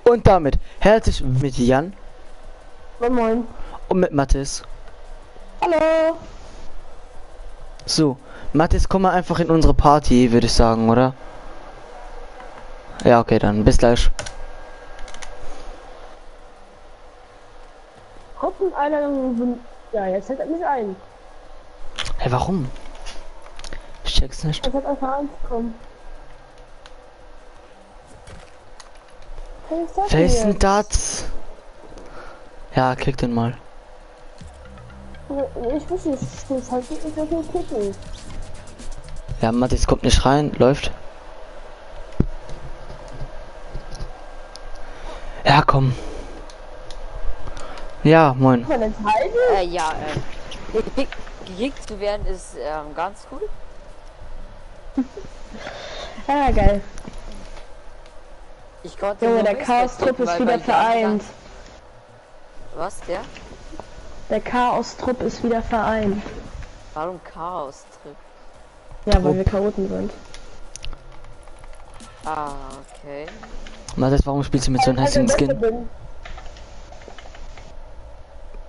Und damit herzlich mit Jan. Moin Moin. Und mit Mathis. Hallo. So, Mathis, komm mal einfach in unsere Party, würde ich sagen, oder? Ja, okay, dann bis gleich. Gruppeneinladung sind... Ja, jetzt hält er mich ein. Hey, warum? Ich check's nicht. Das hat einfach anzukommen. Wer ist denn das? Ja, klick den mal. Ich weiß nicht, das halt nicht so viel klicken. Ja, Mathis kommt nicht rein, läuft. Ja, komm. Ja, moin. Ja, gekickt zu werden ist ganz cool. Ja, geil. Ich konnte Junge, nur der Mist Chaos-Trupp wegklicken, ist weil wieder die anderen- vereint. Was, der? Der Chaos-Trupp ist wieder vereint. Warum Chaos-Trip? Ja, weil wir Chaoten sind. Ah, okay. Mathis, warum spielst du mit so einem hässlichen Skin?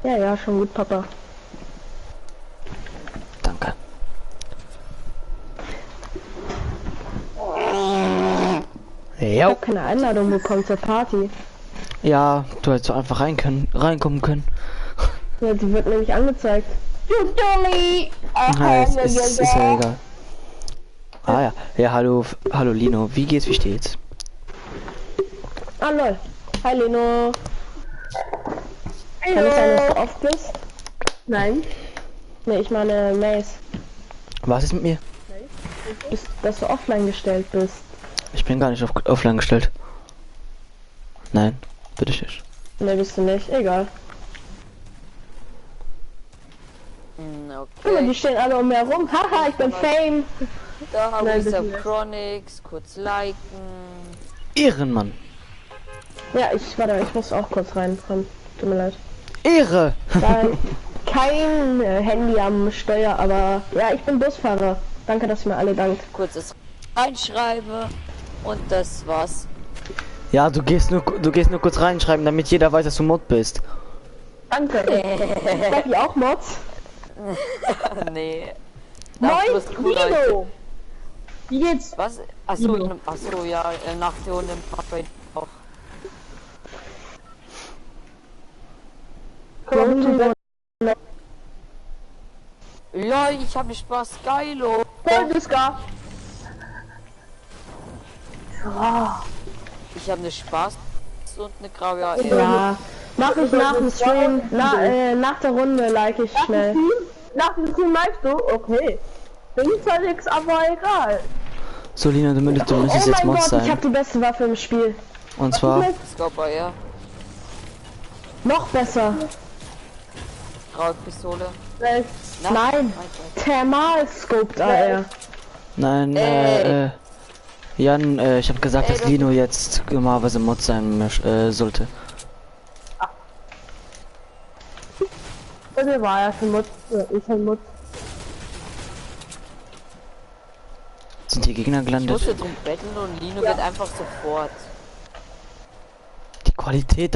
Ja, ja, schon gut, Papa. Danke. Ich Ja. hab keine Einladung bekommen zur Party. Ja, du hättest so einfach reinkommen können. Ja, die wird nämlich angezeigt. You Dolly! Ja, ist ja egal. Ah ja. Ja, hallo Lino. Wie geht's, wie steht's? Ah, lol. Hi, Leno. Kann es sein, dass du oft bist? Nein. Nee, ich meine Mace. Was ist mit mir? Dass du offline gestellt bist. Ich bin gar nicht offline gestellt. Nein, bitte nicht. Ne, bist du nicht. Egal. Guck mal, die Okay. stehen alle um mir herum. Haha, ich bin Fame. Da habe Nein, ich bitte auf nicht. Chronix, kurz liken. Ehrenmann. Ja, ich muss auch kurz reinkommen. Tut mir leid. Ehre! Weil kein Handy am Steuer, aber ja, ich bin Busfahrer. Danke, dass ihr mir alle dankt. Kurzes reinschreibe und das war's. Ja, du gehst nur kurz reinschreiben, damit jeder weiß, dass du Mod bist. Danke. Seid ihr auch Mods? Nee. Moin, bloß cool, Leute. Lino! Wie geht's? Was? Achso, ja, nach der Runde im auch. Lol, ich habe Spaß, geilo. Poldiska! Ich habe eine Spaß und eine graue AR. Ja, mach ich nach dem Stream. Nach der Runde like ich schnell. Nach dem Stream meinst du? Okay. Bringt zwar nichts, aber egal. So, Lina, du müsstest Oh jetzt mein Mod Gott, ich sein. habe die beste Waffe im Spiel. Und zwar, Scope AR, Noch besser. graue Pistole. Nein, Thermal scoped AR. nein, Jan, ich habe gesagt, dass Lino jetzt normalerweise Mod sein sollte. Bei mir war ja schon Mut. Ja, ich halt Mut. Sind hier Gegner Ich gelandet? musste drum betteln und Lino wird einfach sofort. Die Qualität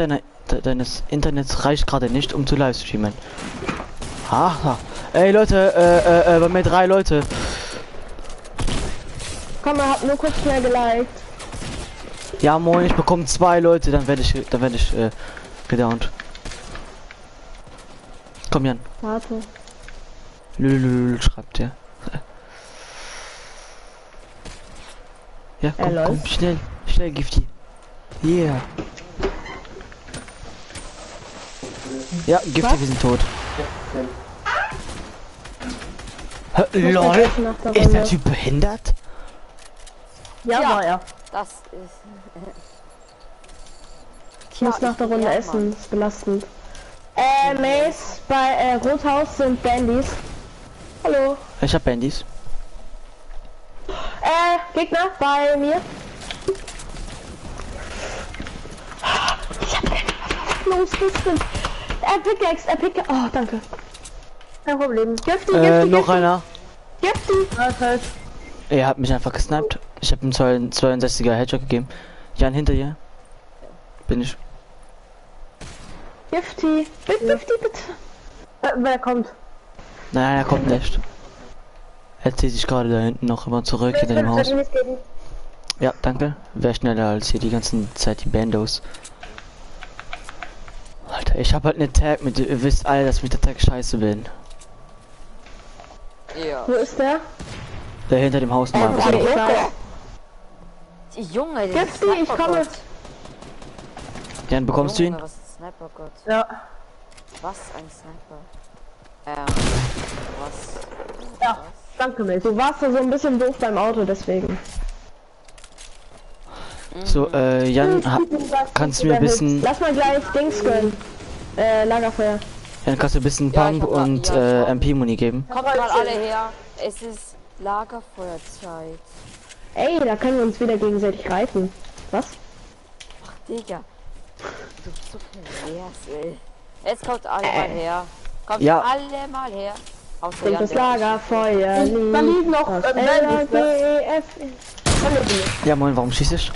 deines Internets reicht gerade nicht, um zu livestreamen. Aha. Ey Leute, bei mir 3 Leute. Komm, er hat nur kurz schnell geliked. Ja moin, ich bekomme 2 Leute, dann werde ich gedownt. Komm Jan. Warte. Lülülül schreibt der. Ja, komm, läuft. komm, schnell, Gifty. Yeah. Ja, Gifty, wir sind tot. LOL, Nach der ist der Runde. Typ behindert? Ja, war er. Das ist. Ich muss nach der Runde essen, ist belastend. Mace, bei Rothaus sind Bandys. Hallo. Ich hab Bandys. Gegner bei mir. Ich hab keine Waffe. Los, Listen. Er pickaxe. Oh, danke. Kein Problem. Gifty, Noch einer. Gifty. Das heißt, Er hat mich einfach gesniped. Ich habe ihm 62er Headshot gegeben. Jan hinter dir. Bin ich. Gifty. Bitte, Gifty, bitte. Wer kommt? Nein, er kommt nicht. Er zieht sich gerade da hinten noch immer zurück hinter dem Haus. Ja, danke. Wäre schneller als hier die ganze Zeit die Bandos. Alter, ich habe halt eine Tag mit, ihr wisst alle, dass ich mit der Tag scheiße bin. Ja. Wo ist der? Der hinter dem Haus mal. Okay, ich weiß. Junge, der Gifty, ich komme. Jan, bekommst du ihn? Was ist ein Sniper-Gott? Ja. Was ein Sniper? Was? Ja. Danke, Milch. Du warst da so ein bisschen doof beim Auto, deswegen. So, Jan, kannst du mir ein bisschen, Lass mal gleich Dings gönnen. Lagerfeuer. Jan, kannst du ein bisschen Ja, ich Pump hab da- und ja, MP-Muni geben? Kommt mal alle her. Es ist Lagerfeuerzeit. Ey, da können wir uns wieder gegenseitig reiten. Was? Digga. Du bist so pervers, ey. Es kommt alle mal her. Kommt Ja. alle mal her. Außer Und Jan, das der- Lagerfeuer Da liegen noch Bandits, ne? L-A-G-E-F. Ja, moin, warum schießt ich?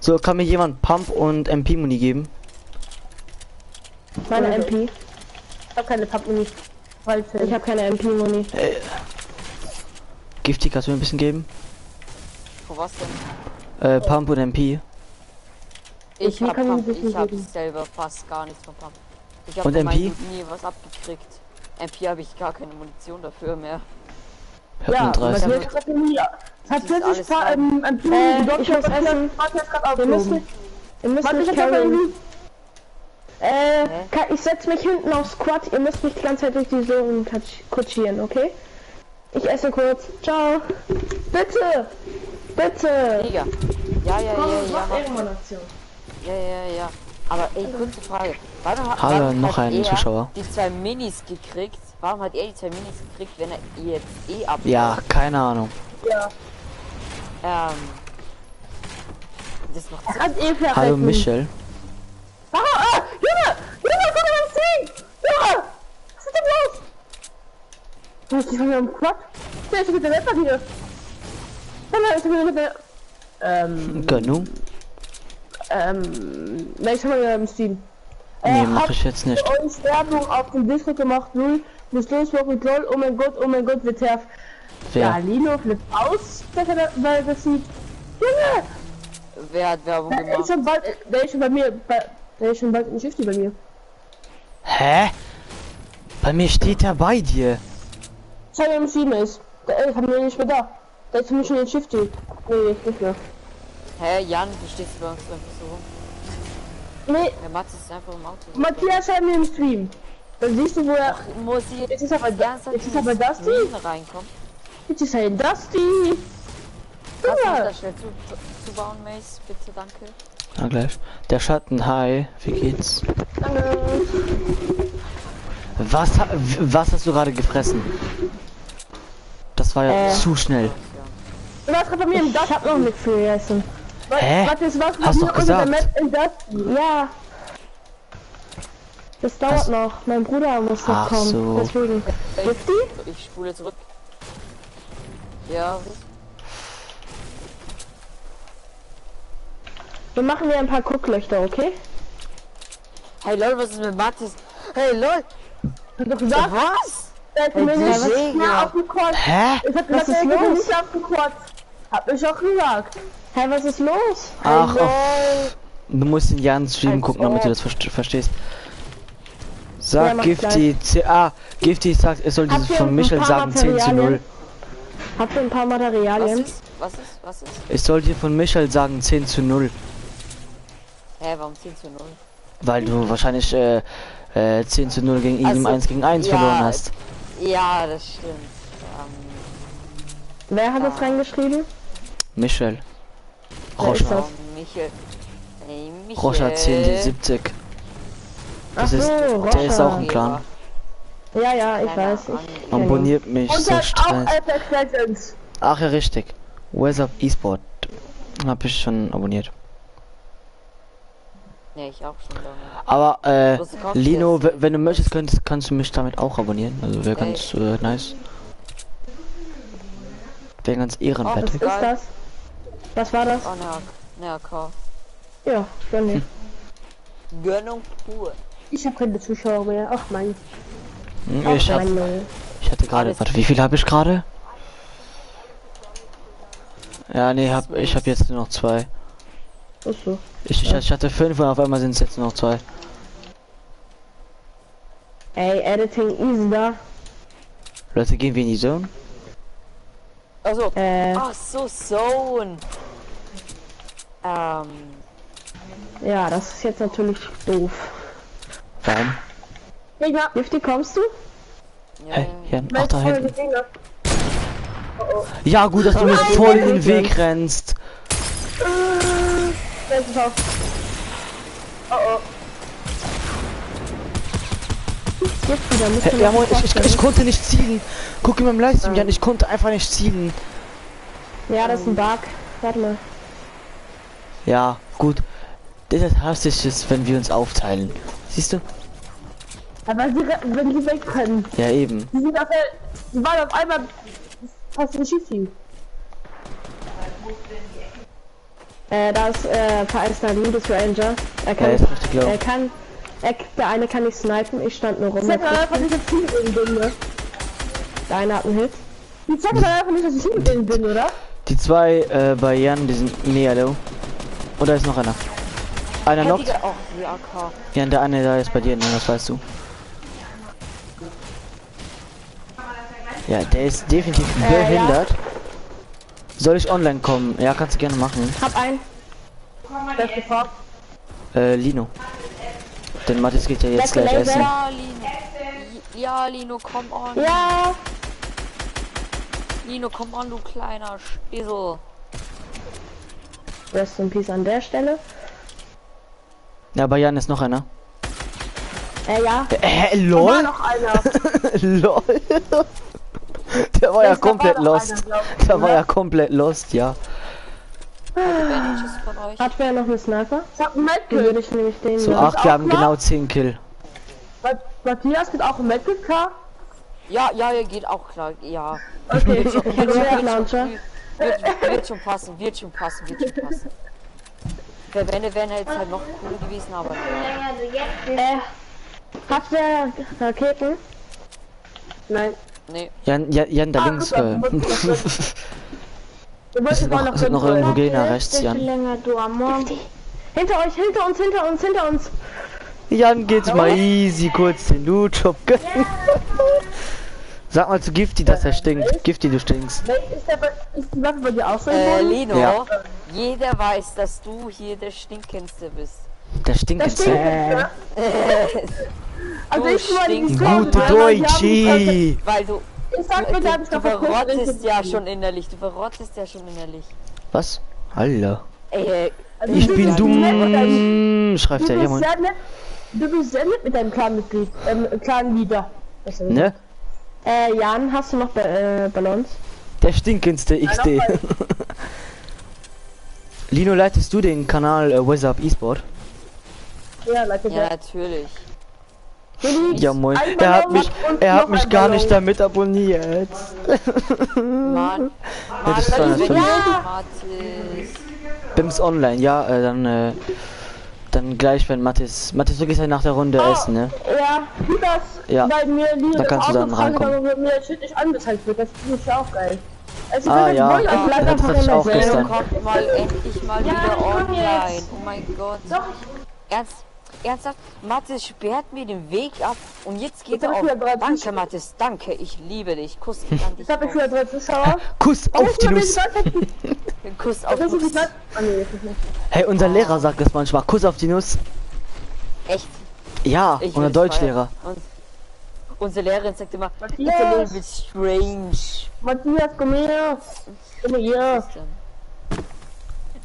So, kann mir jemand Pump und MP-Muni geben? Meine MP. Ich hab keine Pappmuni. Ich habe keine MP-Moni. Gifty, kannst du mir ein bisschen geben? Für was denn? Pump und MP. Ich Mir hab kann man Pump, das ich nicht hab geben. selber fast gar nichts von Pump. Ich hab Und von meinem MP? Loot nie was abgekriegt. MP habe ich gar keine Munition dafür mehr. Ich hab Ja, nur 30. das hat Pappmuni. alles Tatsächlich rein. ein ich muss essen. Wir müssen, wir müssen mich carryen. Ich setz mich hinten aufs Quad. Ihr müsst mich die ganze Zeit durch die Zone kutschieren, okay? Ich esse kurz. Ciao. Bitte. Bitte. Digga. Ja, mach. Ehrenmann-Aktion. Ja. Aber ey, kurze Frage. Warum Hallo, warum noch hat ein er Zuschauer. die 2 Minis gekriegt? Warum hat er die 2 Minis gekriegt, wenn er jetzt eh ab? Ja, keine Ahnung. Ja. Das macht Sinn. Hat eh perfekt. Hallo, Michel. Junge, guck mal das Ding! Junge! Was ist denn los? Du hast dich von mir am Quad? Der ist mit der Wetter hier. Nein, ich bin mit der... Gönnung? Nein, ich hab mal im Steam. Nee, mach ich jetzt nicht. Euch Werbung auf dem Discord gemacht, null. Muss loswerden, lol, oh mein Gott, wird der... Ja, Wer? Lino flippt aus, weil das sieht... Junge! Wer hat Werbung Der ist gemacht? schon bald, der ist schon bei mir, der ist schon bald in Shifty bei mir. Hä? Bei mir steht er bei dir. Schau mal, im Steam ist. Der haben wir nicht mehr da. Der ist für mich schon in Shifty. Nee, nicht mehr. Hä, Jan, du stehst bei uns einfach so rum. Nee, Der Mats ist einfach im Auto. Matthias schreibt mir im Stream. Dann siehst du, wo er... Muss ich Jetzt ist aber die ganze Zeit jetzt ist aber das die. reinkommen? Jetzt ist halt das die... Kannst du mich Ja. da schnell zubauen, Mace? Bitte, danke. Na gleich. Der Schatten, hi. Wie geht's? Danke. Was hast du gerade gefressen? Das war ja zu schnell. Du warst gerade bei mir im Dust. Ich hab noch nichts gegessen. Hä? Warte, jetzt warst du Hast bei doch mir unter der gesagt. Map im Dust. Ja. Das dauert Was? noch. Mein Bruder muss noch Ach kommen. so. Deswegen. Gifty? Ich spule zurück. Ja, Wir machen hier ein paar Gucklöcher, okay? hey lol, was ist mit Mathis? Hey lol, Hab doch gesagt, was? der ist mir Hey, nicht Digga. mehr auf dem Quad. Hä? Ich hab Was gesagt, ist der ist mir los? nicht auf dem Quad. Hab ich auch gesagt. Hä, was ist los? Ach, Lol. du musst in Jans Stream Als gucken, damit du ob. das verstehst. Sag Ja, mach Gifty, Gifty sagt, es soll Habt dieses ihr von ein Michel paar sagen 10 zu 0. Materialien? Habt ihr ein paar Was Materialien? ist? Was ist? Ich soll dir von Michel sagen 10 zu 0. Hä, warum 10 zu 0? Weil du wahrscheinlich 10 zu 0 gegen ihn im Also, 1 gegen 1 ja, verloren hast. Ja, das stimmt. Wer hat das reingeschrieben? Michel. Wer ist Rocha. das? Michel. Hey, Michel. Rocha 1070. Ach Das so, ist, der ist Rocha. auch ein Clan. Ja, ja, ich Keine weiß. Ahnung. Ich kenn ihn. Abonniert mich, Und so dann auch Stress. Apex Legends. Ach ja, richtig. Where's up eSport? Hab ich schon abonniert. Ne, ich auch schon lange. Aber Was kostet Lino, das? wenn du möchtest, kannst du mich damit auch abonnieren. Also wäre ganz nice. Wäre ganz Oh, ehrenwertig. Was ist das? Was war das? Oh, ne, AK. Ja, dann nicht. Gönnung pur. Ich habe keine Zuschauer mehr. Ach mein. Ich hatte gerade, warte, wie viel habe ich gerade? Ja, nee, ich habe jetzt nur noch 2. Achso. Ich hatte 5 und auf einmal sind es jetzt nur noch 2. Ey, Editing easy da. Leute, gehen wir in die Zone? Also, Äh. ach so, Zone. Ja, das ist jetzt natürlich doof. Warum? Digga, Gifty, kommst du? Ja, Hey, hier, ach, mein da Freund hinten. Gegner. Ja, gut, dass du mir voll in den Weg rennst. Welches auf? Oh oh. Gifty, da musst Hey, du ja, noch moin, ich konnte nicht zielen. Guck in meinem Livestream an, ich konnte einfach nicht zielen. Ja, das ist ein Bug. Warte mal. Ja, gut. Das hasse ich es, wenn wir uns aufteilen. Siehst du? Aber wenn die weg können. Ja, eben. Die sind die waren auf einmal fast ein Schießteam. Da ist, Vereister Ludus Ranger. Er kann, Ja, ist richtig low. der eine kann nicht snipen, ich stand nur rum. Ich sag einfach nicht, dass ich Team gegen bin, ne? Der eine hat einen Hit. Die sagen einfach nicht, dass ich Team gegen bin, oder? Die 2 bei Jan, die sind mega low. Oder ist noch einer? Einer noch? Oh, die AK. Jan, der eine da ist bei dir, ne, das weißt du. Ja, der ist definitiv behindert. Soll ich online kommen? Ja, kannst du gerne machen. Hab einen. Das ist gefragt. Lino. Denn Mathis geht ja jetzt Lecker gleich Laser. essen. Ja, Lino. Ja, Lino, komm on. Ja! Lino, komm on, du kleiner Stissel. Rest in Peace an der Stelle. Ja, bei Jan ist noch einer. Ja. Da war LOL? noch einer. LOL. Der war ja komplett Da war noch lost. einer, glaub ich, Der war oder? ja komplett lost, ja. Bandages von euch. Hat wer noch eine Sniper? Ich hab einen Den würde Medkit. ich nämlich den. So, nehmen. 8, wir haben genau 10 Kill. Matthias geht auch ein Medkit, klar? Ja, ihr geht auch klar. Ja. Okay. Rocket Launcher. Wird schon passen. Wenn wären jetzt halt noch cool gewesen, aber ja. Hat wer Raketen? Nein. Nee. Jan, da links. Du wolltest Ist noch irgendwo Gegner rechts, Jan. Länger du am Morgen. Hinter euch, hinter uns. Jan, geht's mal easy kurz den Loot-Shop gönnen. Sag mal zu Gifty, dass er stinkt. Gifty, du stinkst. Ist die Waffe bei dir auch so? Lino, Ja. jeder weiß, dass du hier der Stinkendste bist. Der stinkt Das jetzt. stinkt, ne? Also Du ich meine, die stinkst. Score- Gute Deutsche. Weil du, Ich sag mir, da hab ich du noch was verrottest ja schon innerlich. Was? Alter. Ey, Also Ich du bin bist nett mit deinem- dumm, schreibt er. Ja, Mann. Du bist sehr nett mit deinem Clan-Mitglied, Clan-Leader. Ne? Jan, hast du noch Ballons? Der stinkendste XD. Lino, leitest du den Kanal What's Up eSport? Ja, like ja, natürlich. Ja, moin. Ein Er hat Ballon mich, und er noch hat mich ein gar Ballon. nicht damit abonniert. Mann. Ja, das ist Mann, natürlich- Mathis. Bims online, ja, dann gleich, wenn Mathis, du gehst ja nach der Runde essen, ne? Ja, das, Ja, weil mir Lieder da kannst du dann reinkommen. aber mir das Shit nicht angezeigt wird, das finde ich ja auch geil. Also, Ah, wenn ja. das Boy bleib Das einfach hatte ich in auch der gestern. Kommt mal endlich mal wieder online. Oh mein Gott. Ernsthaft? Mathis sperrt mir den Weg ab und jetzt geht Jetzt er hab auf. ich wieder drei Danke, Zuschauer. Mathis. Danke. Ich liebe dich. Kuss an dich. Jetzt hab ich wieder 3 Zuschauer. Kuss auf die Nuss. Kuss auf Das ist Nuss. nicht. Ah, nee, das ist nicht. Hey, unser Lehrer sagt das manchmal, Kuss auf die Nuss. Echt. Ja, Ich unser will's Deutschlehrer. feiern. Und unsere Lehrerin sagt immer, it's a Matthias. little bit strange. Matthias, komm her. Komm her.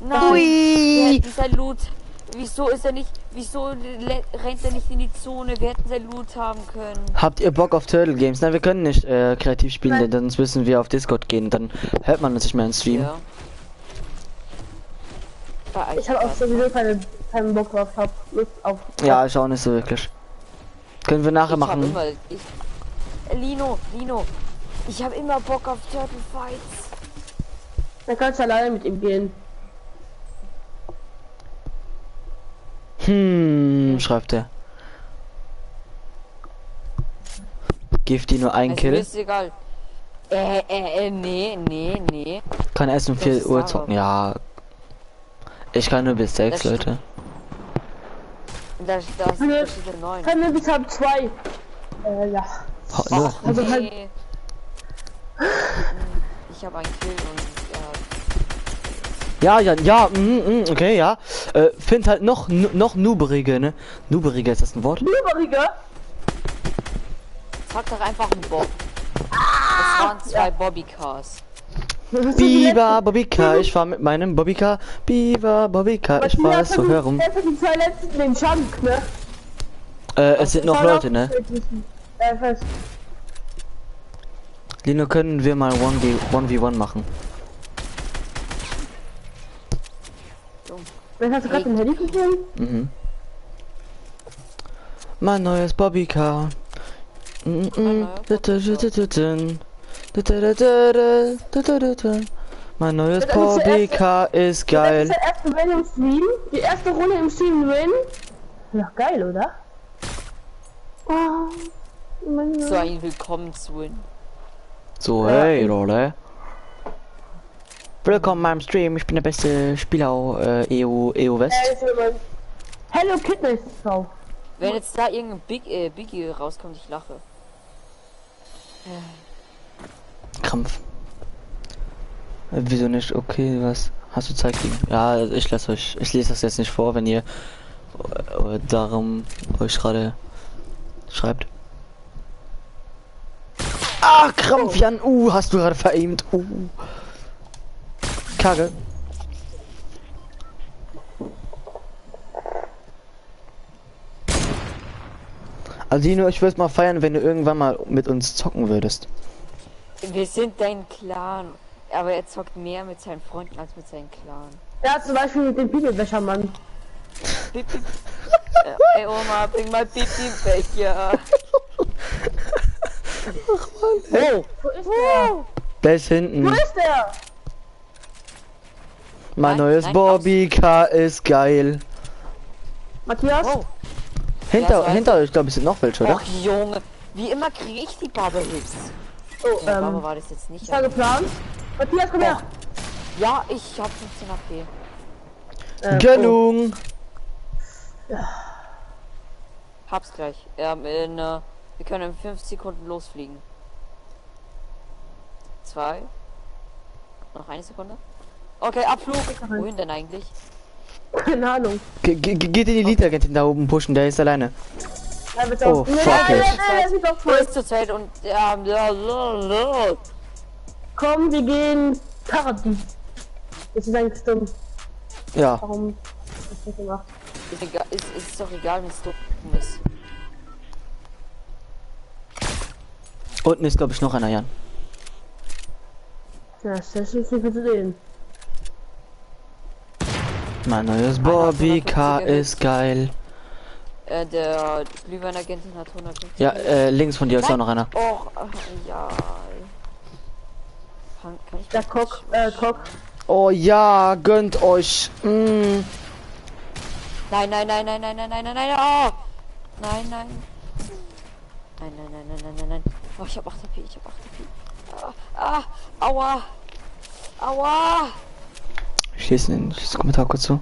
Nein, wir Ui. hätten sein Loot. Wieso ist er nicht, rennt er nicht in die Zone? Wir hätten sein Loot haben können. Habt ihr Bock auf Turtle Games? Nein, wir können nicht kreativ spielen, denn sonst müssen wir auf Discord gehen. Dann hört man uns nicht mehr im Stream. Ja. Ich hab auch sowieso keinen Bock drauf. Hab Lust auf. Ja, ich auch nicht so wirklich. Können wir nachher Ich hab machen. immer, Lino, ich habe immer Bock auf Turtle Fights. Dann kannst du alleine mit ihm gehen. Schreibt er. Gibt die nur ein Also, Kill? ist egal. Nee. Kann erst um Das 4 ist Uhr Sarah. zocken, ja. Ich kann nur bis 6, Das Leute. Das steht der 9. Kann nur bis halb 2. Ja. Nur. Also halt- Nee. Ich habe einen Kill und Okay, ja. Find halt noch nooberige, ne? Nooberige, ist das ein Wort? Überige. Zack doch einfach einen Bob. Das waren 2 Bobbycars. Biber Bobbycar, ich fahr mit meinem Bobbycar. Biber Bobbycar, ich fahr es so herum. Er die 2 letzten den Schrank, ne? Es sind noch Leute, ne? Ich weiß. Lino, können wir mal 1v1 machen? Wen hast du gerade ein Handy gesehen? Mhm. Mein neues Bobbycar. Mein neues Bobbycar ist Das geil. ist der erste Win im Stream. Die erste Runde im Stream Win. Ja, geil, oder? Oh, mein So Gott. ein Willkommenswin. So, hey Leute. Willkommen in meinem Stream, ich bin der beste Spieler EU West. Hello Kitty ist drauf. Wenn jetzt da irgendein Biggie rauskommt, ich lache. Krampf. Wieso nicht? Okay, was? Hast du Zeit gegen? Ja, ich lese das jetzt nicht vor, wenn ihr darum euch gerade schreibt. Ah, Krampf, Jan. Hast du gerade veraimt. Kacke. Aldino, ich würde mal feiern, wenn du irgendwann mal mit uns zocken würdest. Wir sind dein Clan. Aber er zockt mehr mit seinen Freunden als mit seinem Clan. Ja, zum Beispiel mit dem Bibelbechermann. Pipi. Ey Oma, bring mal Pipi-Becher. Oh, wo ist der? Der ist hinten. Wo ist der? Mein Nein, neues nein, Bobbycar ist geil. Matthias? Oh, Hinter euch, glaube ich, sind noch welche, oder? och Junge. Wie immer kriege ich die Bubble-Hits. Oh, Ja, Baba war das jetzt nicht. ist da geplant? Matthias, komm her. Ja, ich hab 15 AP. Gönnung. Hab's gleich. Wir können in 5 Sekunden losfliegen. 2. Noch eine Sekunde. Okay, Abflug. Wohin denn eigentlich? Keine Ahnung. Geht in die Elite-Agentin da oben pushen, der ist alleine. Ja, wird Oh, auch- fuck it. Der sieht doch voll. Ist zur Zeit und Komm, wir gehen Paradies. Das ist eigentlich dumm. Ja. Warum hast du das gemacht? ist, egal, ist doch egal, wenn es dumm ist. Unten ist, glaube ich, noch einer, Jan. Ja, das ist nicht viel zu sehen. Mein neues Bobbycar 150 ist geil. Der Glühwein-Agentin hat 150. Ja, links von dir ist auch noch einer. Och, ja. Kann ich Der Cock, Cock. Oh ja, gönnt euch. Nein, nein, nein, nein, nein, nein, nein, nein, nein, oh! Nein, nein. Nein, nein, nein, nein, nein, nein, nein. Oh, ich hab 8 HP, ich hab 8 HP. Aua. Aua. Ich lese den Kommentar kurz zu.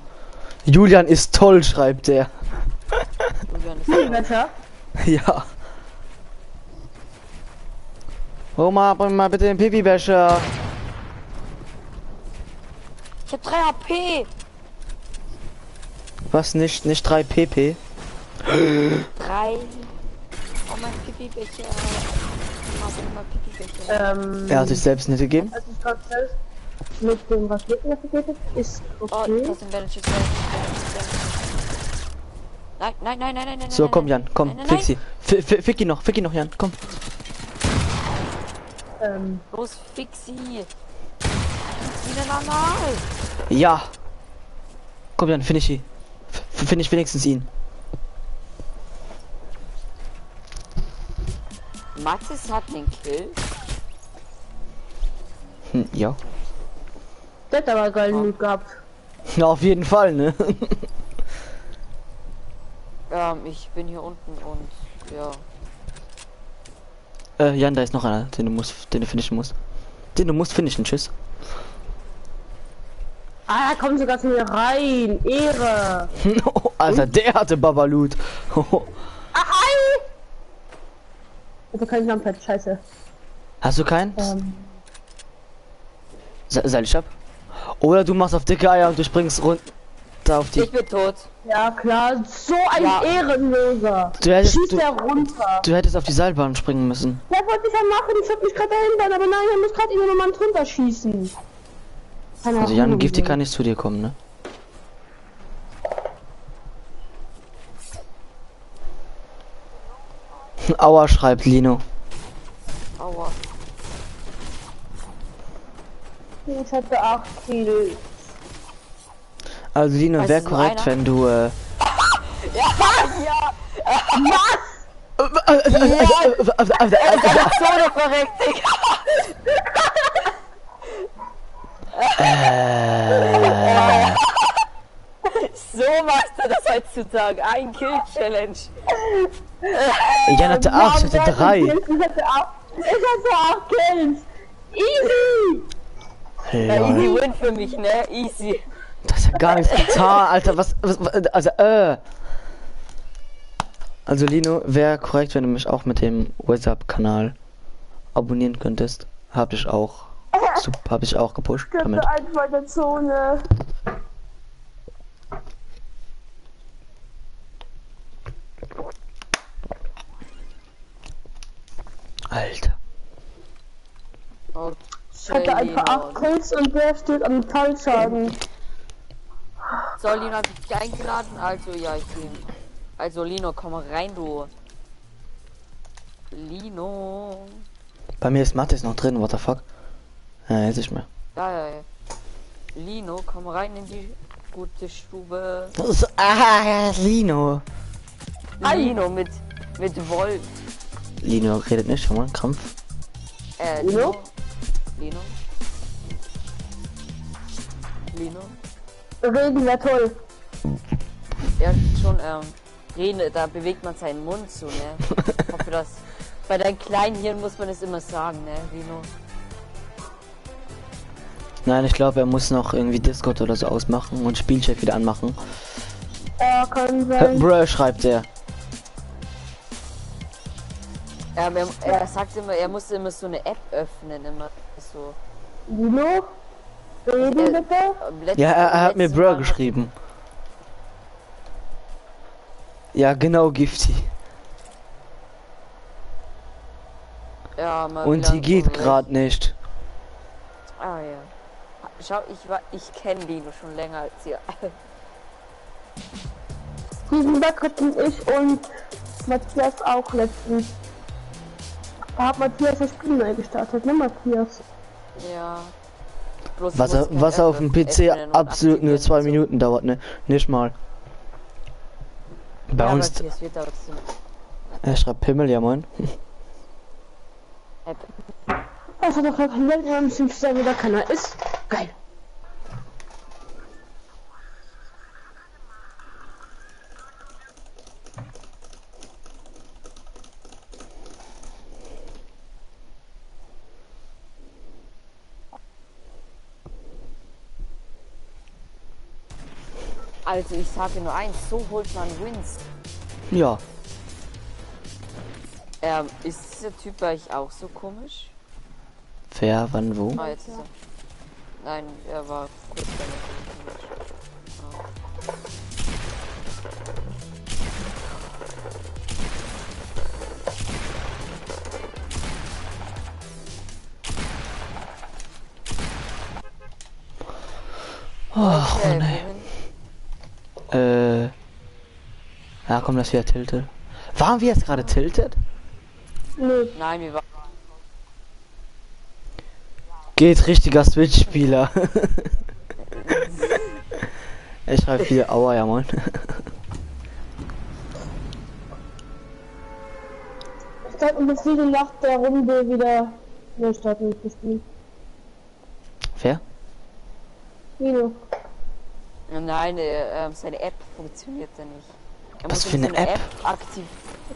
Julian ist toll, schreibt er. Julian ist Besser. Ja. Oma, bring mal bitte den Pipi-Becher. Ich hab 3 HP. Was nicht 3 PP? 3. Oh, mein Pipi-Becher. Mach mal Pipi-Becher. Er hat sich selbst nicht gegeben. Also ich gerade selbst mit dem, was mit mir vergeht, ist Oh, okay. das sind Bandages. Nein, nein, nein, nein, nein, nein. So, nein, komm, nein. Jan, komm, Nein, nein, fix sie. Fick ihn noch, Jan, komm. Los, fix sie. Wieder normal. Ja. Komm, Jan, finish ihn. Finish wenigstens ihn. Maxis hat den Kill. Ja. Der hat aber geilen Loot gehabt. Ja, auf jeden Fall, ne? Ich bin hier unten und ja. Jan, da ist noch einer, den du finishen musst. Den du musst finishen, tschüss. Ah, da kommt sogar zu mir rein. Ehre. Alter, der hatte Babalut. Also kein Jumppad, scheiße. Hast du keinen? Seil ich ab. Oder du machst auf dicke Eier und du springst runter auf die. Ich bin tot. Ja klar, so ein Ja. Ehrenloser. Du hättest, Schießt du, er runter. du hättest auf die Seilbahn springen müssen. Das wollte ich ja machen, ich hab mich gerade dahinter, aber nein, er muss gerade immer noch mal drunter schießen. Also Jan, Gifty kann nicht zu dir kommen, ne? Aua, schreibt Lino. Aua. Ich hatte 8 Kills. Also Lino, Also wäre nur korrekt, einer? wenn du Ja. Zone verreckt, Digga. So machst du das heutzutage. Ein Kill-Challenge. Jan hatte 8, ich hatte 3. Ich hatte 8 Kills. Easy. Ja, easy Lol. win für mich, ne? Easy. Das ist ja gar nichts getan, Alter, also Lino, wäre korrekt, wenn du mich auch mit dem WhatsApp-Kanal abonnieren könntest. Hab ich auch gepusht Ich damit. hatte einfach der Zone. Alter. Ich hatte einfach 8 Kills und der steht am Fallschaden. So, Lino hat dich eingeladen. Also, ja, ich bin. Also, Lino, komm rein, du. Lino. Bei mir ist Mathis noch drin, what the fuck? Ja, jetzt nicht mehr. Ja. Lino, komm rein in die gute Stube. Lino. Lino mit Wolf. Lino redet nicht, schon mal, Krampf. Lino? Lino? Lino? Reden wäre toll. Ja, schon, reden, da bewegt man seinen Mund so, ne? Ich hoffe, dass bei deinen kleinen Hirn muss man es immer sagen, ne, Lino? Nein, ich glaube, er muss noch irgendwie Discord oder so ausmachen und Spielchat wieder anmachen. Ja, kann sein. Bruh, schreibt er. Er sagt immer, er muss immer so eine App öffnen, immer so. Lino? Reden bitte? Ja, er hat mir Bruh geschrieben. Ja, genau, Gifty. Ja, mal Und die geht gerade nicht. Ah ja. Schau, ich kenne Lino schon länger als ihr. Diesen Tag hatten ich und Matthias auch letztens. Da hat Matthias das Spiel neu gestartet, ne Matthias? Ja. Bloß Was muss kein er auf dem PC öffnen und absolut nur aktivieren 2 und so. Minuten dauert, ne? Nicht mal. Bei Ja, uns, Matthias wird auch so er schreibt Pimmel, ja moin. App. Also doch kein Welt mehr, müssen sagen, wie der Kanal ist. Geil. Also ich sage nur eins, so holt man Wins. Ja. Ist dieser Typ bei euch auch so komisch? Wer, wann, wo? Ah, jetzt ist er. Nein, er war kurz bei mir komisch. Ach, Okay, nee. wohin? Ja, komm, das wieder tiltet. Waren wir jetzt gerade tiltet? Nö. Nein, wir waren. Geht richtiger Switch-Spieler. Ich schreibe viel Aua, ja moin. Ich glaube, bis diese Nacht der Runde wieder neu starten zu spielen. Wer? Lino. Nein, seine App funktioniert ja nicht. Er Was muss für in eine seine App? aktiv.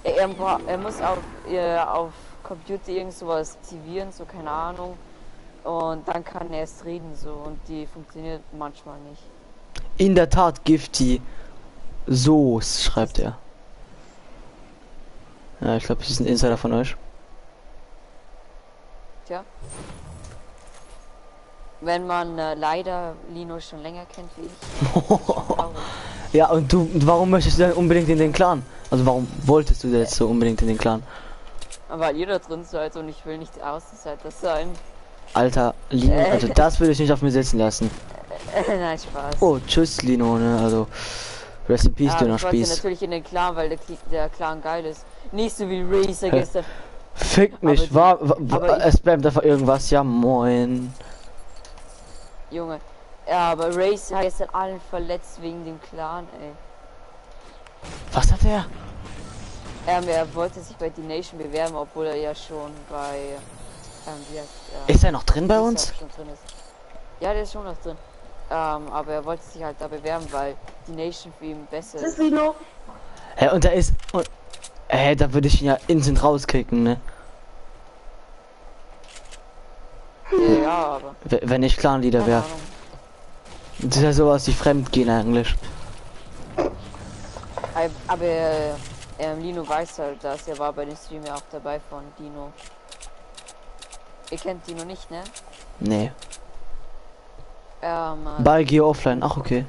Er muss auf Computer irgend sowas aktivieren, so keine Ahnung. Und dann kann er erst reden so und die funktioniert manchmal nicht. In der Tat Gifty. So schreibt er. Ja, ich glaube, das ist ein Insider von euch. Tja. Wenn man leider Lino schon länger kennt wie ich. Traurig. Ja, und warum möchtest du denn unbedingt in den Clan? Also warum wolltest du jetzt so unbedingt in den Clan? Weil ihr da drin seid und ich will nicht Außenseiter sein. Alter, Lino, also das würde ich nicht auf mir sitzen lassen. Nein, Spaß. Oh, tschüss Lino, ne, also Rest in Peace, Ja, Döner ich wollte Spieß. natürlich in den Clan, weil der Clan geil ist. Nicht so wie Racer gestern. Fick mich, aber er spammt einfach irgendwas, ja moin. Junge. Ja, aber Racer hat gestern allen verletzt wegen dem Clan, ey. Was hat er? Er wollte sich bei D-Nation bewerben, obwohl er ja schon bei wie heißt, Ist er noch drin bei Racer uns? schon drin ist. Ja, der ist schon noch drin. Aber er wollte sich halt da bewerben, weil die Nation für ihn besser Das ist. ist Lino. Hä, und da ist... Und, da würde ich ihn ja instant rauskicken, ne? Ja, aber. Wenn ich Clan-Leader Keine wäre. Ahnung. Das ist ja sowas wie Fremdgehen eigentlich. Aber Lino weiß halt, dass er war bei dem Stream ja auch dabei von Dino. Ihr kennt Dino nicht, ne? Nee. Bei Geo Offline, ach okay.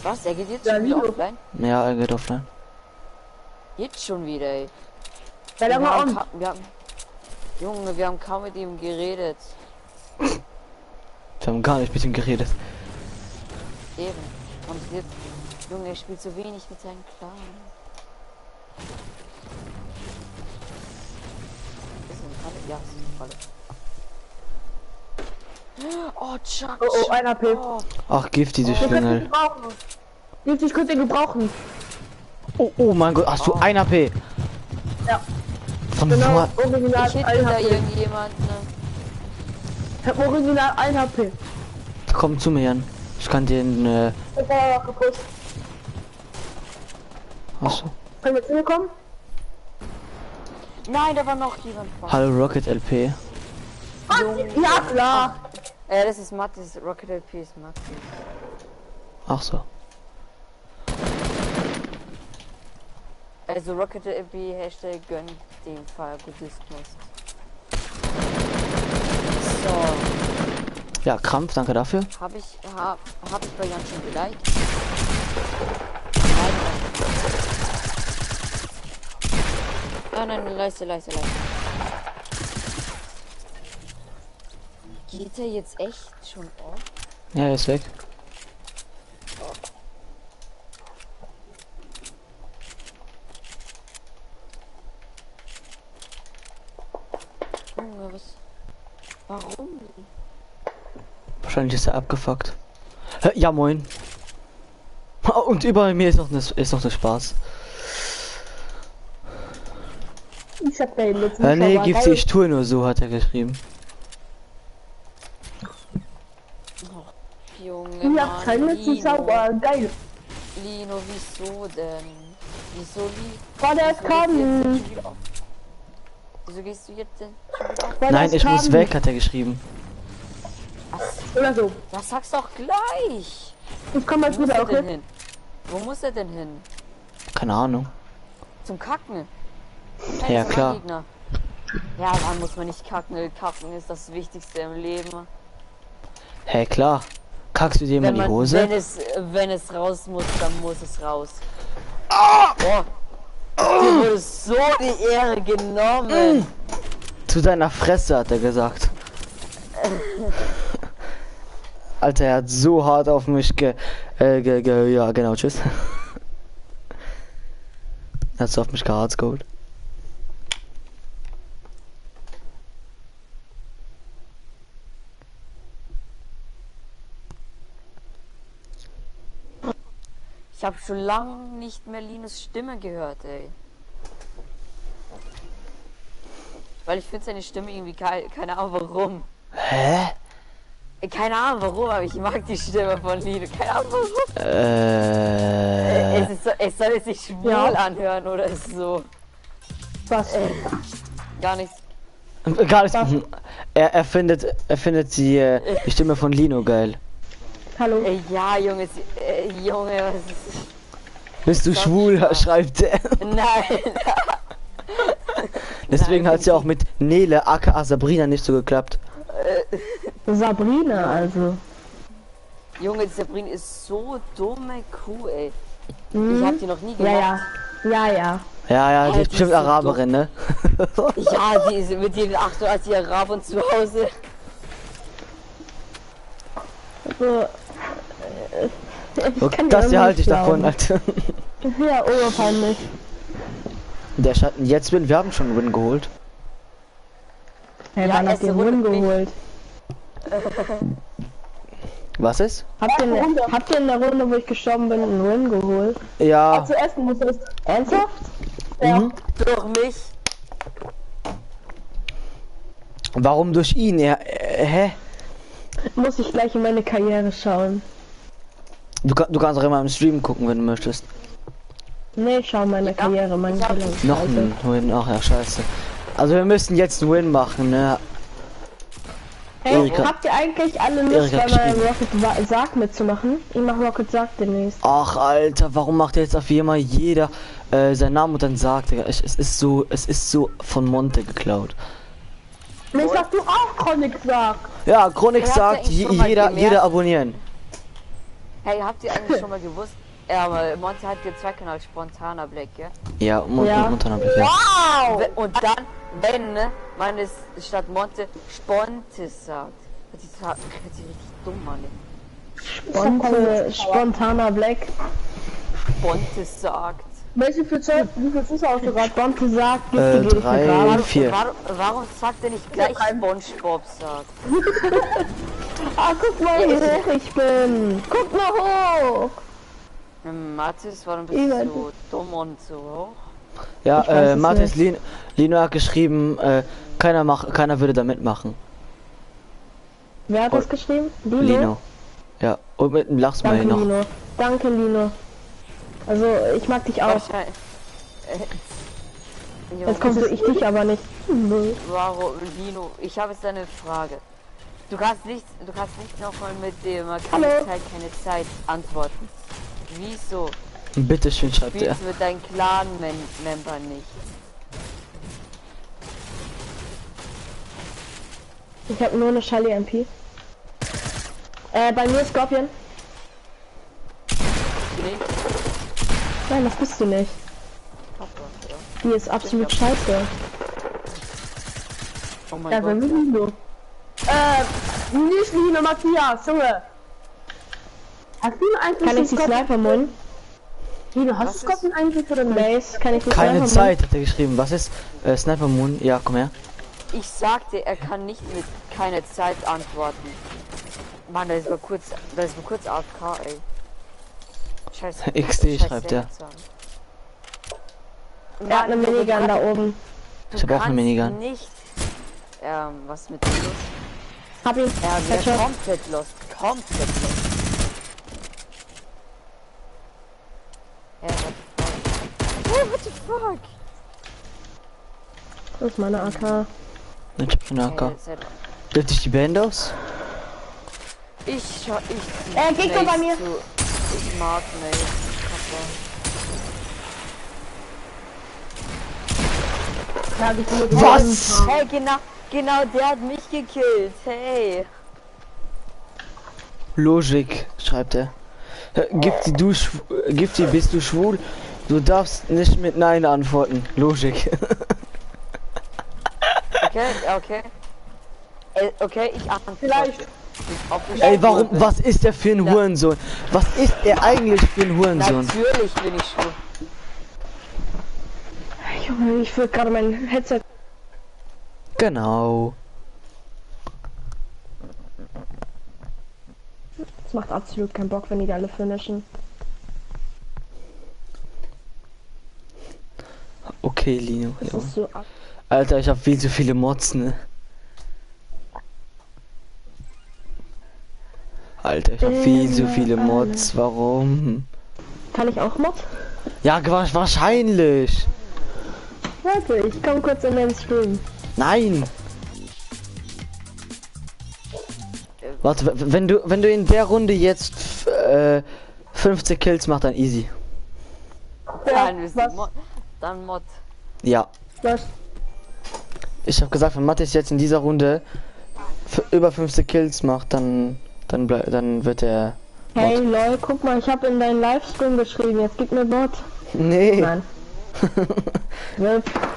Was? Er geht jetzt Ja, schon wieder Lino. offline? Ja, er geht offline. Jetzt schon wieder, ey. Sei doch mal on. Junge, wir haben kaum mit ihm geredet. Wir haben gar nicht mit ihm geredet. Eben. Und jetzt, Junge, er spielt so wenig mit seinem Clan. Ist eine Falle? Ja, ist eine Falle. Oh, Chuck. Oh, ein AP. Oh, Ach, Gift, diese Ich könnte ihn Schlingel. gebrauchen. Ich könnte ihn gebrauchen. Oh mein Gott, hast du ein AP? Ja. Von Genau, wo? original ich hitte 1 da HP. irgendjemand, ne? Ich hab original 1 HP. Komm zu mir, Jan. Ich kann den, Ich war gepusht. achso. Können wir zu mir kommen? Nein, da war noch jemand. Hallo Rocket LP. Ja, klar. Das ist Mattis, Rocket LP ist Mattis. Ach so. Also Rocket LP Hashtag gönnt dem Fall Buddhismus. So, Ja, Krampf, danke dafür. hab ich bei Jan schon geliked? Nein, leiste. Geht er jetzt echt schon auf? Ja, er ist weg. Junge, was? Warum? Wahrscheinlich ist er abgefuckt. Ja, moin. Und über mir ist noch der Spaß. Ich hab den letzten Nee, Zauber gibt's geil. ich tue nur so, hat er geschrieben. Junge, Ich hab keinen letzten Zauber. Geil. Lino, wieso denn? Wieso War der kann. Wieso gehst du jetzt denn schon wieder auf? War Nein, das ich muss kann. weg, hat er geschrieben. Oder so. Das sagst doch gleich. Ich komm jetzt Wo muss wieder, er denn okay? hin? Wo muss er denn hin? Keine Ahnung. Zum Kacken. Ja, zum klar. Gegner. Ja, wann muss man nicht kacken? Kacken ist das Wichtigste im Leben. Hä, klar. Kackst du dir mal in die Hose? Wenn es raus muss, dann muss es raus. Oh, dir wurde so die Ehre genommen. Zu deiner Fresse, hat er gesagt. Alter, er hat so hart auf mich ja, genau, tschüss. Er hat so auf mich gehardscoded. Ich habe schon lange nicht mehr Linus Stimme gehört, ey. Weil ich finde seine Stimme irgendwie keine Ahnung warum. Hä? Keine Ahnung warum, aber ich mag die Stimme von Linus. Keine Ahnung warum. Es soll sich schwul Ja. anhören oder so. Was? Gar nichts. Gar nicht. Er findet die Stimme von Lino geil. Hallo? Ja, Junge, Junge, was ist... Bist du schwul? Spaß. Schreibt er. Nein. Deswegen Nein, hat es ja auch mit Nele aka Sabrina nicht so geklappt. Sabrina, also. Junge, Sabrina ist so dumme Kuh, ey. Mhm. Ich hab die noch nie Ja, gemacht. ja. Ja, ja. Ja, die die ist bestimmt ist so Araberin, ne? Ja, die ist mit den 8 als die Araber zu Hause. Also, ich kann Das dir hier auch halte ich nicht davon, glauben. Alter. Ja, oberpeinlich. Der Schatten, jetzt Win, wir haben schon Win geholt. Hey, Ja, wann habt erste ihr Win Runde nicht. geholt? Was ist? Habt ihr in der Runde, wo ich gestorben bin, einen Win geholt? Ja. Zu essen muss es. Ernsthaft? Mhm. Durch mich. Warum durch ihn? Hä? Muss ich gleich in meine Karriere schauen. Du kannst auch immer im Stream gucken, wenn du möchtest. Nee, schau meine Karriere, meine ich hab- Karriere. Noch ein Win, ach ja, scheiße. Also wir müssen jetzt einen Win machen, ne? Hey, Erika. habt ihr eigentlich alle Lust, Erika bei meinem geschrieben. Rocket Sarg mitzumachen? Ich mach Rocket Sarg demnächst. Ach Alter, warum macht jetzt auf einmal jeder seinen Namen und dann sagt er, es ist so von Monte geklaut. Mensch, dass du auch Chronik sagst. Ja, Chronik Wer hat sagt, eigentlich schon mal jeder gemerkt? abonnieren. Hey, habt ihr eigentlich schon mal gewusst? Monte hat jetzt Zweikanal spontaner Blick, ja? Ja, Ja. Montana Blick, ja. Wow! Und dann, wenn ne, man es statt Monte Spontes sagt. Hört sich richtig dumm an. ey. Spontaner Black. Spontes sagt. Wie viel Zuschauer hast du gerade? Sponte sagt, gib die 3, begraben. 4. Warum sagt er nicht gleich SpongeBob sagt? Ah, guck mal, wie hoch ich bin. Guck mal hoch. Mathis, warum Ich bist weiß du so dumm und so hoch? Ja, Ich weiß es Mathis Lino hat geschrieben, keiner würde da mitmachen. Wer hat das geschrieben? Lino. Ja, und mit einem Lachsmiley Danke, noch. Lino. Danke, Lino. Also, ich mag dich auch. Wahrscheinlich. Jetzt kommst du, ich dich aber nicht. Warum, Lino? Ich habe jetzt eine Frage. Du kannst nicht nochmal mit dem keine Hallo. Zeit, keine Zeit antworten. Wieso Bitte schön, schreibt er. spielst du mit deinen Clan-Member nicht? Ich habe nur eine Charlie MP. Bei mir ist Scorpion. Nicht? Nein, das bist du nicht. Papa, ja. Die ist absolut scheiße. Oh mein Ja, Gott. wenn wir Lino. Nicht Lino, Matthias, Junge. Hast du eigentlich Kann ich die Sniper mund? Lino, hast Was du Scorpion eigentlich oder nicht? Mace, kann ich die Keine Sniper Zeit, hat er geschrieben. Was ist? Sniper Moon? Ja, komm her. Ich sagte, er kann nicht mit keine Zeit antworten. Mann, das ist mal kurz AFK, ey. Scheiße. XD Scheiß schreibt er. Sätze. Er hat eine Minigun da oben. Ich hab auch eine Minigun. Nicht. Was mit dem los? Hab ihn. Er Headshot. wird komplett lost. Komplett lost. What the fuck? Das ist meine AK. Ich hab eine AK. Hey, Dürfte ich die Band aus? Gegner bei mir. Ich mag Mace. Was? Hey, genau, der hat mich gekillt. Hey. Logik, schreibt er. Gifty, bist du schwul? Du darfst nicht mit Nein antworten. Logik. Okay. Okay, ich antworte. Vielleicht. Ey, warum? Was ist der für ein Hurensohn? Was ist er eigentlich für ein Hurensohn? Natürlich bin ich schwul. Junge, ich will gerade mein Headset. Genau. Das macht absolut keinen Bock, wenn die alle finishen. Okay, Lino. Das Ja. ist so Alter, ich hab viel zu viele Mods, ne? Alter, ich hab viel zu viele Mods. Warum? Kann ich auch Mod? Ja, wahrscheinlich. Warte, ich komm kurz in den Stream. Nein. Warte, wenn du in der Runde jetzt 50 Kills machst, dann easy. Dann ist was? Mod. Dann Mod. Ja. Was? Ich habe gesagt, wenn Matthias jetzt in dieser Runde über 50 Kills macht, dann wird er. Hey lol, guck mal, ich habe in deinen Livestream geschrieben, jetzt gib mir Mod. Nee. Nein.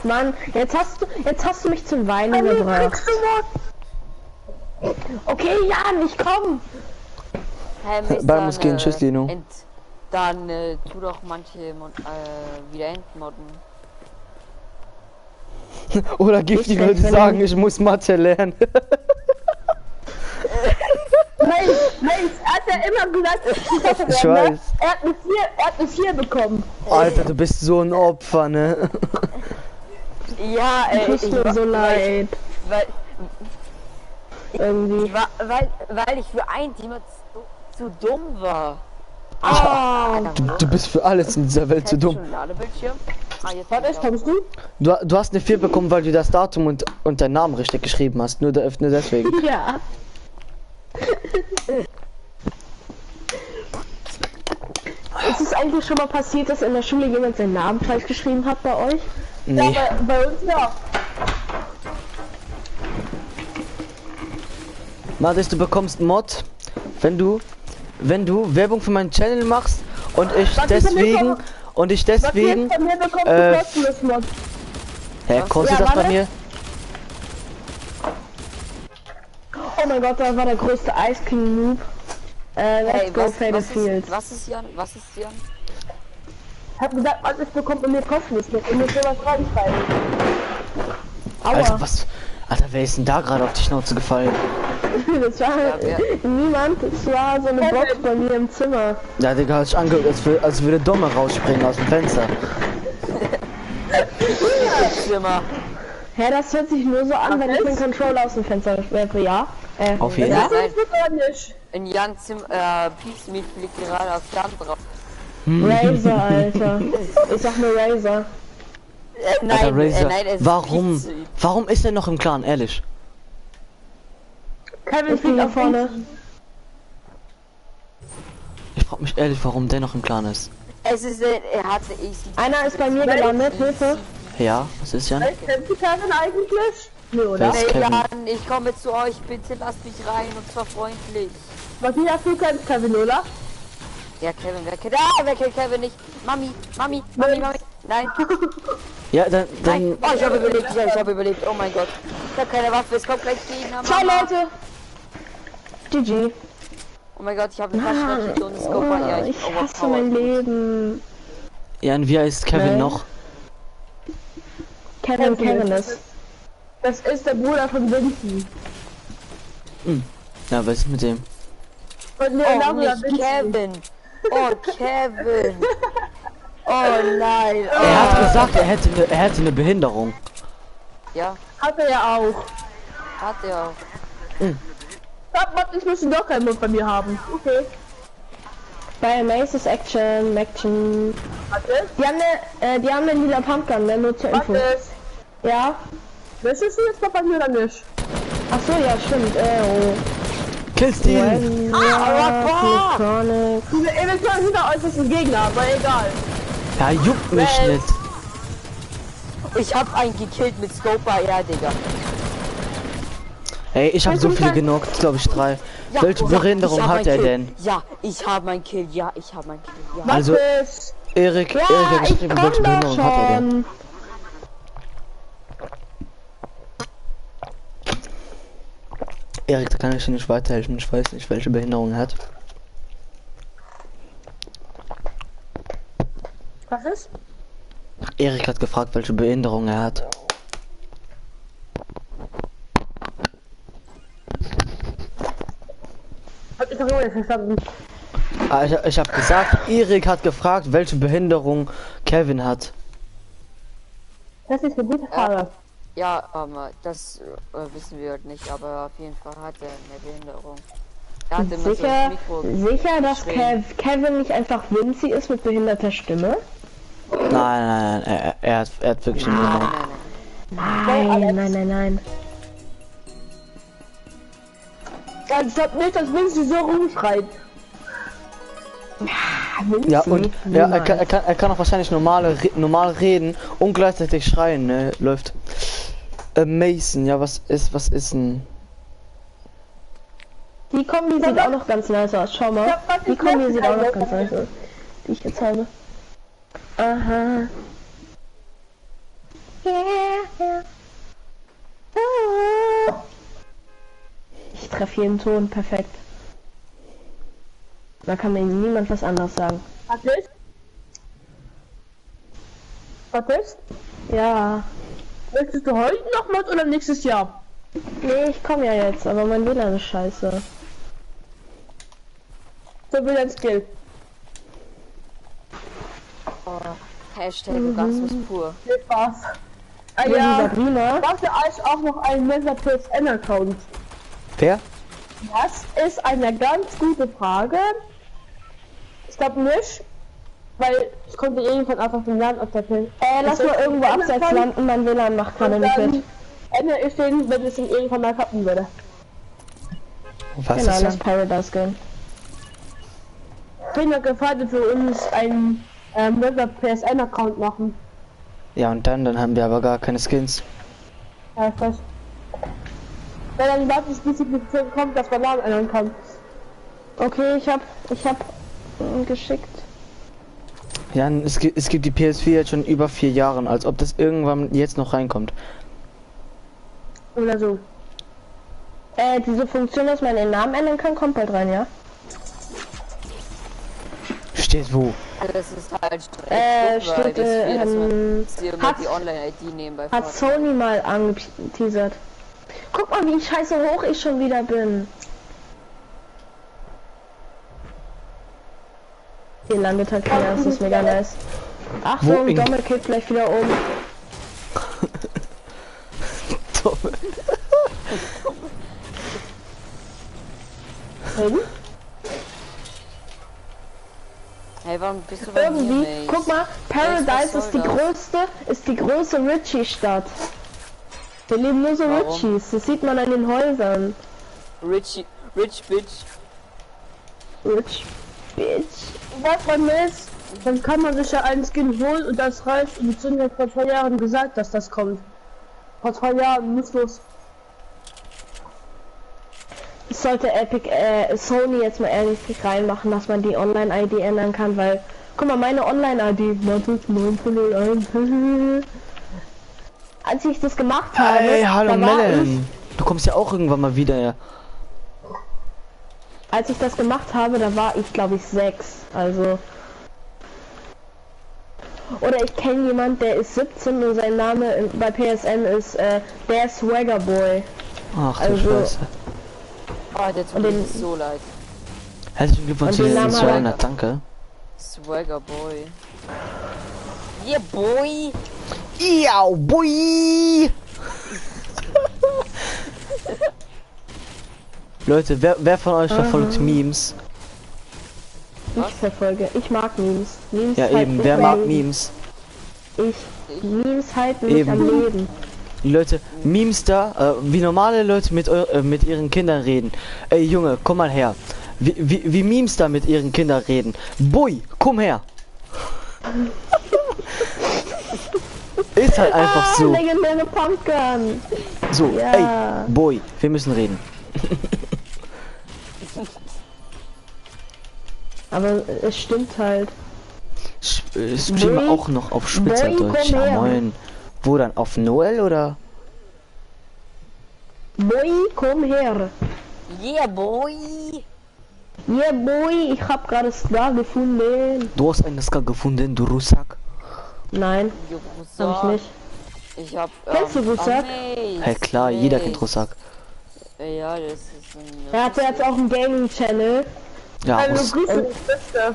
Mann, jetzt hast du mich zum Weinen gebracht. Okay, Jan, ich komm. Hey, Mist, Ball muss gehen, tschüss, Lino. Dann tu doch manche wieder entmodden. Oder Gifty würde sagen, ich muss Mathe lernen. Nein, er hat ja immer gesagt, Ich weiß. er hat eine 4 bekommen. Alter, du bist so ein Opfer, ne? Ja, Tut mir so leid. Weil, Irgendwie. weil ich für ein Team zu dumm war. Du bist für alles in dieser Welt zu dumm. Ladebildschirm. Jetzt Warte, kommst du? Du hast eine 4 bekommen, weil du das Datum und deinen Namen richtig geschrieben hast. Nur deswegen. Ja. Ist es eigentlich schon mal passiert, dass in der Schule jemand seinen Namen falsch geschrieben hat bei euch? Nee. Ja, bei uns ja. Mathis, du bekommst Mod, wenn du Werbung für meinen Channel machst und ich deswegen Was jetzt bei mir bekommst du kostenlos Mod. Hä, kostet Ja, das bei warte. mir? Oh mein Gott, da war der größte Ice King Noob. Let's go Faded Fields. Was ist Jan? Ich hab gesagt, alles bekommt bei mir kostenlos Mod. Ich muss sowas reinschreiben. Alter, was? Alter, wer ist denn da gerade auf die Schnauze gefallen? Das war niemand, es war so eine Box bei mir im Zimmer. Ja, Digga, hat sich angehört, als würde Domme rausspringen aus dem Fenster. Zimmer. Hä, das hört sich nur so an, wenn ich den Controller aus dem Fenster werfe, ja? Auf jeden Ja, Fall. nein. Das wird aber nicht. In Jans Zimmer, Peace fliegt gerade auf Jan drauf. Razer, Alter. Ich sag nur Razer. Alter, Razer, nein, es ist warum? Pizza. Warum ist er noch im Clan, ehrlich? Kevin Ich bin fliegt da nach vorne. vorne. Ich frag mich ehrlich, warum der noch im Clan ist. Es ist, er hatte AC. Einer ist bei mir gelandet, Hilfe. Ja, was ist Jan? Kennst du Kevin eigentlich? Nee, oder? Wer ist Hey Kevin? Jan, ich komme zu euch, bitte lasst mich rein und zwar freundlich. Was hier hast du kennst Kevin, oder? Ja, Kevin, wer kennt Kevin nicht? Mami. Nein, Ja, dann oh, ich habe überlebt, oh mein Gott. Ich habe keine Waffe, es kommt gleich Gegner. Ciao, Mama. Leute. GG. Oh mein Gott, ich habe eine Taschenrakete und einen Scoper. Ja, Ich hasse mein Leben. Jan, wie heißt Kevin Nein. noch? Kevin ist. Das ist der Bruder von Vincent. Ja, was ist mit dem? Und Oh, Leonardo da nicht Vinci. Kevin. Oh, Kevin. Oh nein. Oh. Er hat gesagt, er hätte eine Behinderung. Ja, Hat er ja auch. hat er auch. Ich müsste doch keinen Mund bei mir haben. Okay. Bei Maces Action. Warte. Die haben eine lila Pumpgun, ne? Nur zur Info. Warte. Ja? Möchtest du jetzt noch bei mir oder nicht? Ach so, ja, stimmt. Killsteal! Chronic. Diese eventuell hinter euch ist ein Gegner, aber egal. Ja, juckt mich nicht. Ich hab einen gekillt mit Scoper, ja, Digga. Ey, ich habe so viele genockt, glaube ich 3. Ja, Welche ja, Behinderung ich hab hat meinen er Kill. denn? Ja, ich habe meinen Kill. Ja. Also, Was? Erik Ja, hat ich geschrieben, komm welche doch Behinderung hat er denn? schon. Erik, da kann ich dir nicht weiterhelfen. Ich weiß nicht, welche Behinderung er hat. Was ist? Erik hat gefragt, welche Behinderung er hat. Hab ich doch immer nicht verstanden. Ah, ich habe gesagt, Erik hat gefragt, welche Behinderung Kevin hat. Das ist eine gute Frage. Ja, das wissen wir halt nicht, aber auf jeden Fall hat er eine Behinderung. Er hat immer so Sicher, das Mikro. sicher, dass geschrien. Kevin nicht einfach Vinci ist mit behinderter Stimme? Nein, er hat wirklich einen Nein, Namen. nein, Nein, nein, nein, nein. Ja, ich glaub nicht, dass Vinci so rumschreit. Vinci, Ja, und ja, niemals. er kann auch wahrscheinlich normal reden und gleichzeitig schreien, ne? Läuft. Mason, ja, was ist denn? Die Kombi sieht auch noch ganz nice aus. Schau mal. Ja, was Die ist Kombi das sieht auch noch denn? ganz nice aus. Die ich jetzt habe. Aha. Yeah. Ah. Ich treffe jeden Ton perfekt. Da kann mir niemand was anderes sagen. Was ist? Was ist? Ja. Möchtest du heute noch mal oder nächstes Jahr? Nee, ich komme ja jetzt, aber mein WLAN ist scheiße. So will ein Skill. Hashtag Orgasmus pur. Viel Spaß. Ah Ja, die ja, Sabrina. dafür ist auch noch ein Messer PSN-Account. Wer? Das ist eine ganz gute Frage. Ich glaube nicht, weil ich konnte irgendwann einfach den Land auf der PSN. Lass mal irgendwo abseits landen, mein WLAN macht gerade nicht mit. Ändere ich den, wenn es ihn irgendwann mal klappen würde. Was Genau, ist lass das? Paradise gehen. Trainer gefragt für uns einen Messer PSN-Account machen. Ja, und dann haben wir aber gar keine Skins. Ja, ich weiß. Weil dann warte ich, bis die Position kommt, dass man Namen ändern kann. Okay, ich hab geschickt. Ja, es gibt die PS4 jetzt schon über 4 Jahren, als ob das irgendwann jetzt noch reinkommt. Oder so. Diese Funktion, dass man den Namen ändern kann, kommt bald rein, ja? Steht wo? Das ist halt Steht, hat- die Online-ID nehmen bei Hat Fortnite. Sony mal angeteasert. Guck mal, wie scheiße hoch ich schon wieder bin. Hier landet halt keiner, das ist mega nice. Achtung, in- Dommel kippt gleich wieder um. Hey, warum bist du bei Irgendwie, mir, Mace? guck mal, Paradise was ist die soll das? größte Richie-Stadt. Hier leben nur so Warum? Richies, das sieht man an den Häusern. Rich Bitch. Rich Bitch. Was man ist, dann kann man sich ja einen Skin holen und das reicht. Und die sind ja vor 2 Jahren gesagt, dass das kommt. Vor 2 Jahren muss los. Das sollte Sony jetzt mal ehrlich reinmachen, dass man die Online-ID ändern kann, weil, guck mal, meine Online-ID, 901. Als ich das gemacht habe, Hey, hallo da war Melon. Du kommst ja auch irgendwann mal wieder, ja. als ich das gemacht habe, da war ich glaube ich 6, also. Oder ich kenne jemand, der ist 17 und sein Name bei PSN ist der Swagger Boy. Ach du Also- Scheiße. Oh, der tut Und mir den- so leid. Herzlichen Glückwunsch Und zu den diesem Namen- 200, danke. Swagger Boy. Yeah, boy. Ja, boy! Leute, wer von euch verfolgt Memes? Ich mag Memes. Memes Ja halten eben, mich wer am mag Leben. Memes? Memes halten mich Eben. am Leben. Die Leute, Memes da, wie normale Leute mit ihren Kindern reden. Ey Junge, komm mal her. Wie Memes da mit ihren Kindern reden. Boy, komm her. Ist halt einfach so. Legendäre Pumpgun. So, Ja. ey, Boy, wir müssen reden. Aber es stimmt halt. Stream Boy, auch noch auf Schweizerdeutsch. komm her. Ja, moin. Wo dann? Auf Noel oder? Boy, komm her. Yeah, boy. Yeah, Boy, ich hab gerade Star gefunden. Du hast einen Ska gefunden, du Russak. Nein, Jo, hab ich nicht. Ich hab. Kennst du Russak? Hey klar, jeder kennt Russak. Ja, das ist ein. Er hat jetzt auch einen Gaming-Channel. Ja, Also Russ. Grüße, Beste.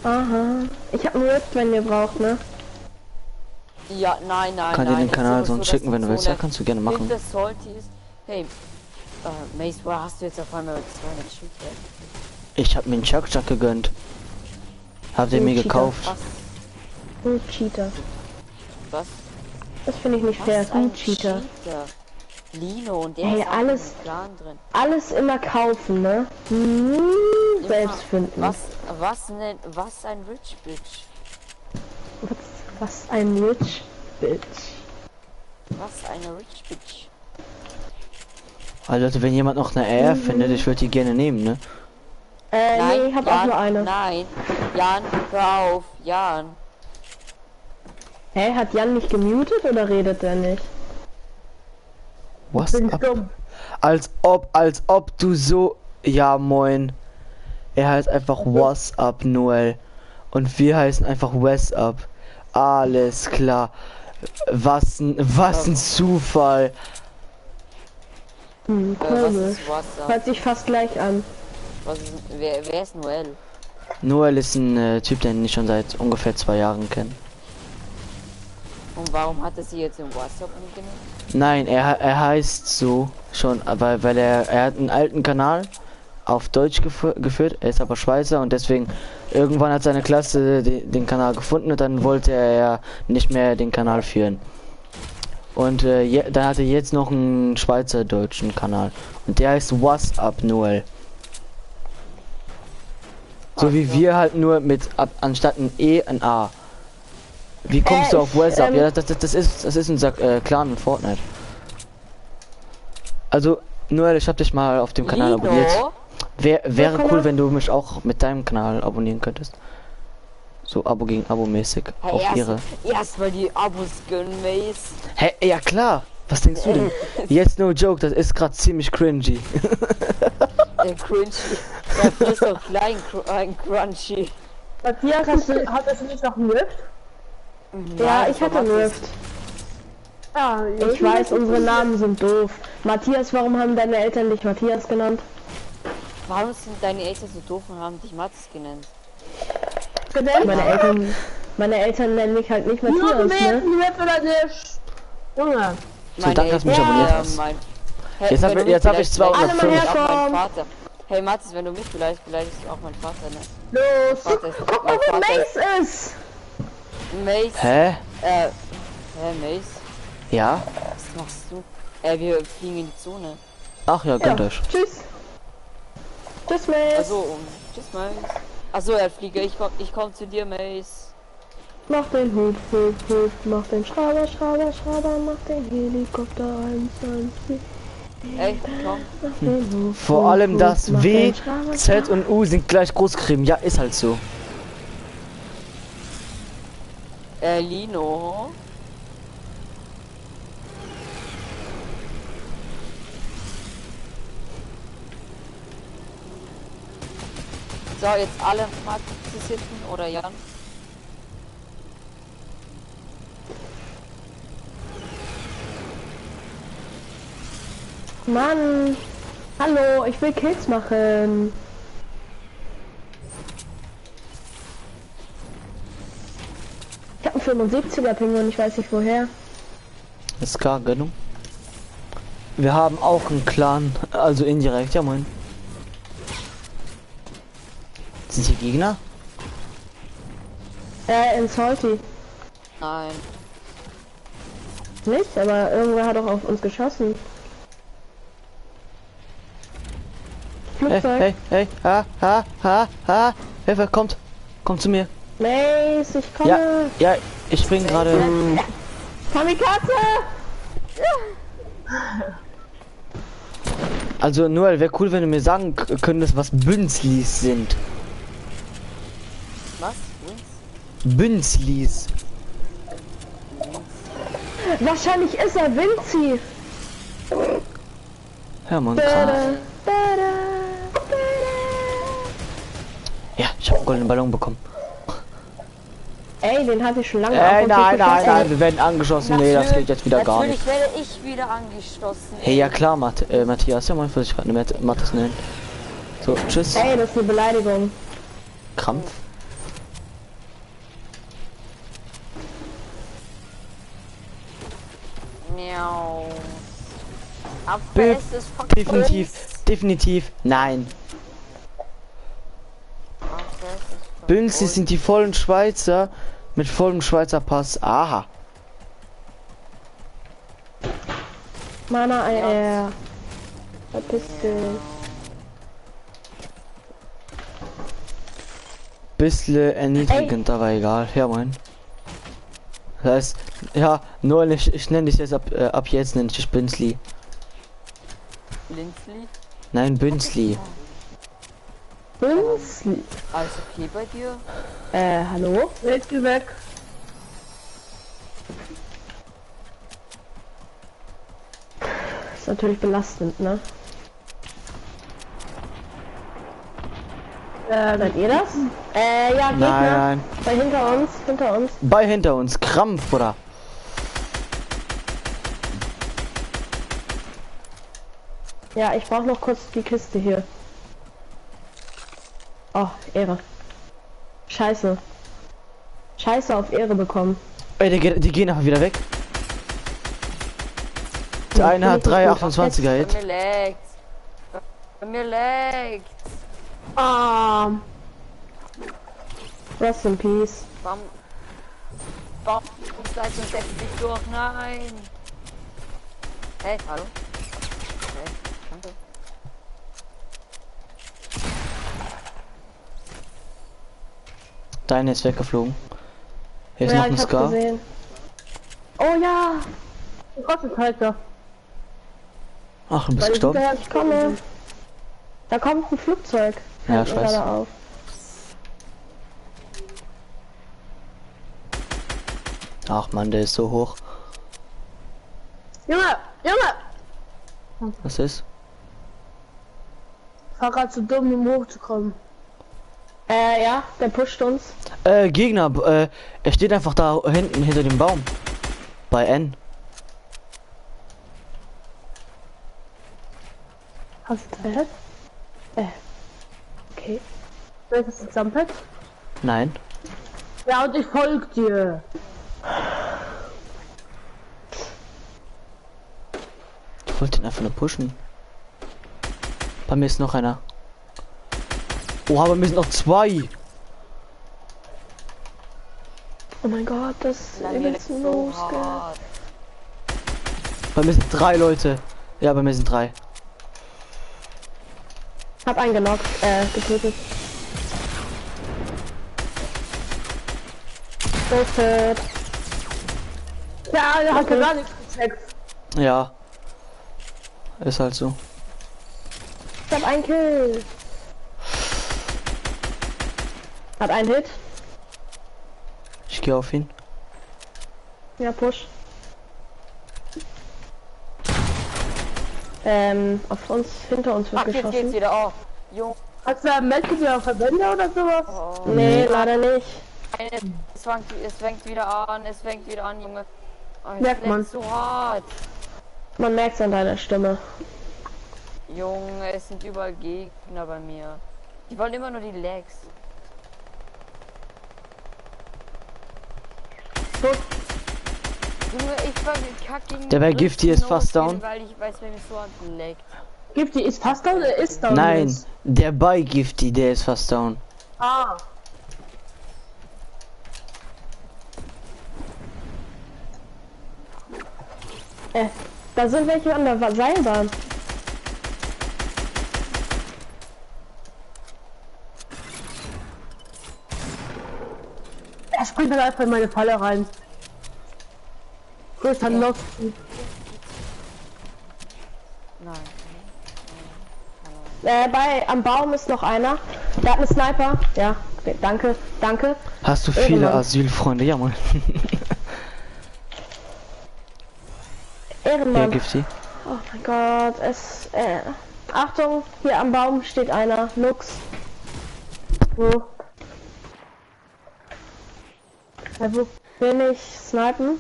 Aha. Ich hab einen Rift, wenn ihr braucht, ne? Ja, nein. Kann dir den es ist Kanal aber sonst so, schicken, dass wenn du so willst. Ja, eine kannst du gerne machen. Filter Salty ist. Hey, Mace, wo hast du jetzt auf einmal 200 Schuss? Ich hab mir einen Chuck gegönnt. Habt ihr mir Cheater. gekauft? Was? Du Cheater. Was? Das finde ich nicht fair. Was Du ein Cheater. Lino und der Hey, ist auch alles- im Plan drin. Alles immer kaufen, ne? Selbst finden. Was ein Rich Bitch? Was ein Rich Bitch. Was eine Rich Bitch? Also Leute, wenn jemand noch eine AR findet, ich würde die gerne nehmen, ne? Nee, ich hab auch nur eine. Nein, Jan, hör auf, Jan. Hä, hat Jan nicht gemutet oder redet er nicht? Was Bin up? dumm. Als ob du so... Ja, moin. Er heißt einfach What's up, Noel. Und wir heißen einfach West up. Alles klar. Was ein Zufall. Was Komisch. ist WhatsApp? Hört sich fast gleich an. Wer ist Noel? Noel ist ein Typ, den ich schon seit ungefähr 2 Jahren kenne. Und warum hat er sie jetzt im WhatsApp umgenannt? Nein, er heißt so schon, aber weil er hat einen alten Kanal auf Deutsch geführt, er ist aber Schweizer und deswegen irgendwann hat seine Klasse den Kanal gefunden und dann wollte er nicht mehr den Kanal führen. Und dann hat er jetzt noch einen schweizerdeutschen Kanal und der heißt What's up Noel. So wie wir halt nur mit anstatt ein E ein A. Wie kommst du auf WhatsApp? Ja, das ist unser Clan in Fortnite. Also, Noel, ich hab dich mal auf dem Kanal Lino? abonniert. Wäre komm cool, mal. wenn du mich auch mit deinem Kanal abonnieren könntest. So Abo gegen Abo mäßig. Auf ihre. Erst mal die Abos gönnen, Mace. Hä? Ja klar. Was denkst du denn? Jetzt no joke, das ist gerade ziemlich cringy. Der Cringy. Der ist doch klein, ein Crunchy. Matthias, hattest du nicht noch einen Rift? Ja, ich hatte Rift. Ja, Ich weiß, unsere Namen sind doof. Matthias, warum haben deine Eltern dich Matthias genannt? Warum sind deine Eltern so doof und haben dich Mats genannt? Meine Eltern nennen mich halt nicht Matthias, Nur ne? Rift oder nicht? Junge. So, danke, dass du mich Ja. abonniert hast. Jetzt hab ich 205. Alle mal Auch mein herkommen. Vater. Hey Mats, wenn du mich vielleicht ist auch mein Vater, ne? Los! Vater ist, Guck mal, wo mein Vater Mace ist! Mace. Hä? Mace, Ja? was machst du? Wir fliegen in die Zone. Ach ja, gönnt euch. Tschüss! Tschüss, Mace! Also, tschüss Mace. Achso, Flieger, ich komm zu dir, Mace. Mach den Hut, mach den Schraber, mach den Helikopter 1, Ey, komm. mach den Hut, Vor allem das mach W, den Schraber, Z und U sind gleich groß geschrieben. Ja, ist halt so. Lino. So, jetzt alle Mats hinten oder Jan? Mann! Hallo, ich will Kills machen. Ich hab einen 75er Ping und ich weiß nicht woher. Ist klar, Gönnung. Wir haben auch einen Clan, also indirekt, ja moin. Sind hier Gegner? In Salty. Nein. Nicht, aber irgendwer hat auch auf uns geschossen. Hey, Flugzeug. hey, Hilfe, kommt zu mir. Mace, ich komme. Ja, ich spring gerade. Kamikaze! Also Noel, wäre cool, wenn du mir sagen könntest, was Bünzlis sind. Was? Bünzlis. Wahrscheinlich ist er Vinci. Ja, man kann. Ja, ich habe einen goldenen Ballon bekommen. Ey, den hatte ich schon lange auf und Nein, wir werden angeschossen. Nee, das geht jetzt wieder gar nicht. Natürlich werde ich wieder angestoßen. Hey, ja klar, Matthias, ja moin, für sich gerade eine Mattes nennen. So, tschüss. Ey, das ist eine Beleidigung. Krampf. Miau. Aber Be- es ist von definitiv, nein. Bünzli sind die vollen Schweizer mit vollem Schweizer Pass. Aha. Mana IR. Verpiss dich. Bissle erniedrigend, aber egal. Ja, moin. Das heißt, ja, nur ich nenne dich jetzt ab jetzt nenne ich dich Bünzli. Linsley? Nein, Bünzli. Bünzli. Alles okay bei dir? Hallo? Jetzt geh weg. Ist natürlich belastend, ne? Seid ihr das? Ja, Gegner. Nein. Bei hinter uns. Bei hinter uns. Krampf, oder? Ja, ich brauche noch kurz die Kiste hier. Oh, Ehre. Scheiße. Scheiße auf Ehre bekommen. Ey, die gehen einfach wieder weg. Der eine hat 328er Hit. Bei mir laggt. Bei mir laggt. Ah. Rest in peace. Warum Leistung setzt sich durch? Nein. Hey, hallo? Hey, danke. Deine ist weggeflogen. Hier ist Ja, noch ein ich hab's Scar. gesehen. Oh ja. Ich kostet halt da. Ach, du bist gestorben? Ich komme. Da kommt ein Flugzeug. Ja, Fällt ich mir weiß. gerade auf. Ach man, der ist so hoch. Junge, Junge! Was ist? Fahrrad zu dumm, um hochzukommen. Ja, der pusht uns. Gegner, er steht einfach da hinten hinter dem Baum. Bei N. Hast du Zeit? Okay. Welches ist Jumpet? Nein. Ja, und ich folg dir. Ich wollte ihn einfach nur pushen. Bei mir ist noch einer. Oh, aber mir sind noch zwei. Oh mein Gott, das Bei ist mir übelst laggt so los, gell? hart. Bei mir sind drei Leute. Ja, bei mir sind drei. Hab einen genockt, getötet. Getötet. Ja, der hat Okay. gar nichts gecheckt. Ja. Ist halt so. Ich hab einen Kill. Hat einen Hit. Ich gehe auf ihn. Ja, push. Auf uns, hinter uns wird Ach, jetzt geht's geschossen. wieder. Oh, Junge. Hast du ein Medkit wieder Verbände oder sowas? Oh. Nee, leider nicht. Es fängt wieder an, Junge. Oh, es Merkt man. leckt so hart. Man merkt's an deiner Stimme. Junge, es sind überall Gegner bei mir. Die wollen immer nur die Legs. Junge, ich verkacke gegen Der bei den Gifty größten ist fast No-Skin, down. Weil ich weiß, wer mich so anleckt. Gifty ist fast down oder ist down? Nein, jetzt? der bei Gifty, der ist fast down. Ah. Da sind welche an der Seilbahn. Er springt dann einfach in meine Falle rein. Größter Lost. Nein. Am Baum ist noch einer. Der hat einen Sniper. Ja, okay, danke, danke. Hast du viele Ehrenmann. Asylfreunde? Ja, Mann. Ja, Ehrenmann. Gifty. Oh mein Gott, Achtung, hier am Baum steht einer. Nux. Wo? Ja, wo? Will ich snipen?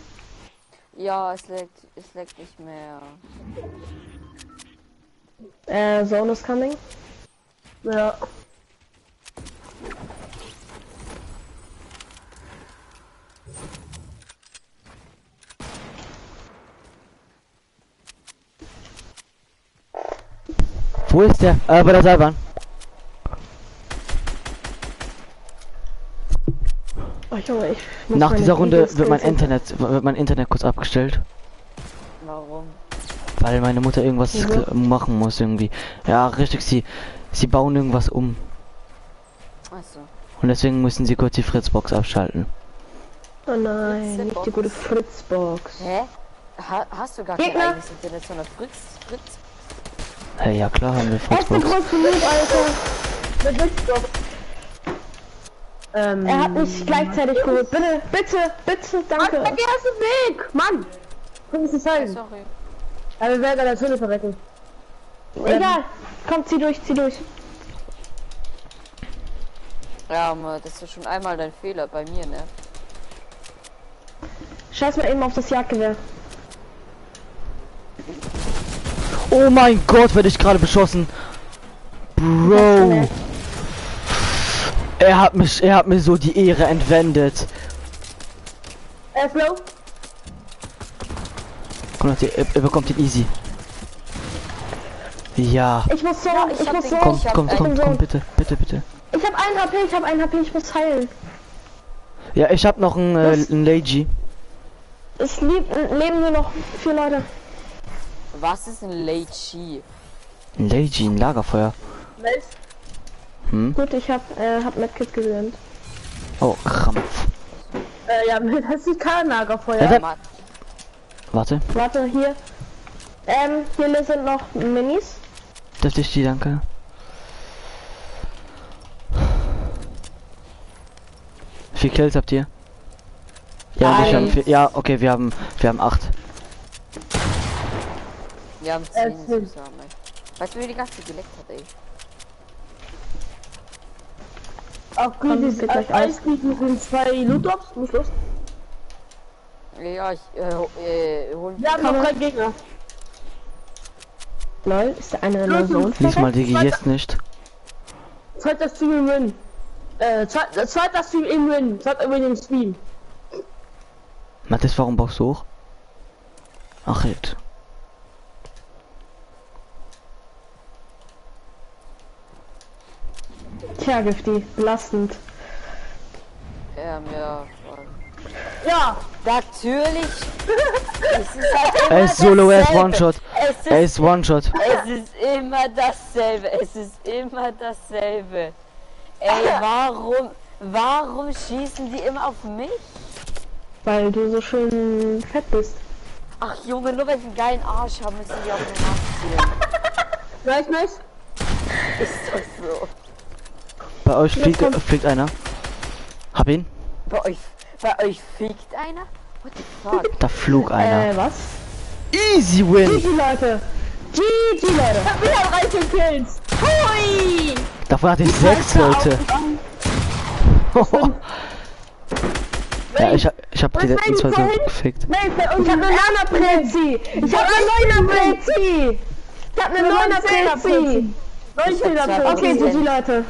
Ja, es leckt nicht mehr. Zone is coming. Ja. Wo ist der? Bei der Seilbahn. Oh, Junge, ich muss Nach meine dieser Runde Videos wird mein filtern. Internet kurz abgestellt. Warum? Weil meine Mutter irgendwas machen muss irgendwie. Ja, richtig, sie bauen irgendwas um. Achso. Und deswegen müssen sie kurz die Fritzbox abschalten. Oh nein, nicht die gute Fritzbox. Hä? Hast du gar kein Gegner. eigenes Internet, sondern Fritz? Hey, ja klar haben wir Erste Fritzbox. große Noob, Alter. Mit Blitzbox. Er hat mich gleichzeitig geholt. Bitte, bitte, bitte, danke. Der erste Weg! Mann! Komm, es nicht sein. Sorry. Ja, wir werden an der Tunnel verrecken. Egal. Komm, zieh durch, zieh durch. Ja, aber das ist schon einmal dein Fehler bei mir, ne? Scheiß mal eben auf das Jagdgewehr. Oh mein Gott, werde ich gerade beschossen. Bro. Er hat mir so die Ehre entwendet. Flow. Guck mal, er bekommt den easy. Ja. Ich muss so, Ja, ich hab muss den- so. Komm, ich hab- komm, ich komm, bin komm, so- bitte, bitte, bitte. Ich hab 1 HP, ich hab 1 HP, ich muss heilen. Ja, ich hab noch einen Lagi. Es leben nur noch 4 Leute. Was ist ein Late Ein Lagi, ein Lagerfeuer. Nice. Hm? Gut, ich hab Medkit gelernt. Oh, Krampf. Ja, das ist kein Lagerfeuer. Ja, dann- Mann. Warte, Warte, hier. Hier sind noch Minis. dürfte ich die, danke. Wie viele Kills habt ihr? Ja, wir haben 4, ja, okay, wir haben 8. Wir haben 10 10. zusammen. Weißt du, wie die ganze geleckt hat, ey? Auf Komm, Green geht gleich aus. sind 2 Loot-Drops. Muss los. Ja, ich hol Wir haben noch 3 Gegner. Lol, ist der eine Los, Sohn? Diesmal Digi jetzt nicht. Zweiter Stream im Win. Zweiter Stream im Win. Zweiter über den Stream. Mathis, warum brauchst du hoch? Ach, jetzt. Tja, Gifty, belastend. ja, voll. Ja. Natürlich. Es ist halt Er immer ist Solo, er ist dasselbe. One-Shot. Es Er ist, ist One-Shot. es ist immer dasselbe. Es ist immer dasselbe. Ey, warum schießen die immer auf mich? Weil du so schön fett bist. Ach Junge, nur weil sie einen geilen Arsch haben, müssen die auf den Arsch zielen. Nice. Ist das so? Bei euch fliegt einer. Hab ihn. Bei euch fickt einer? What the fuck? Da flog einer. Was? Easy win. GG, Leute. GG, Leute. Wieder 13 Kills. Hui. Davon hatte ich 6 Leute. Ja, ich hab die letzten 2 so gefickt. Nein, bei uns Ich hab eine Nana-Prezi. Ich hab eine 9er-Prezi. Ich hab eine 9er-Prezi. Okay, GG, Leute.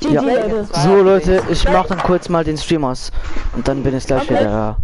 GG, Ja. Leute. So Leute, ich mach dann kurz mal den Stream aus. Und dann bin ich gleich wieder da.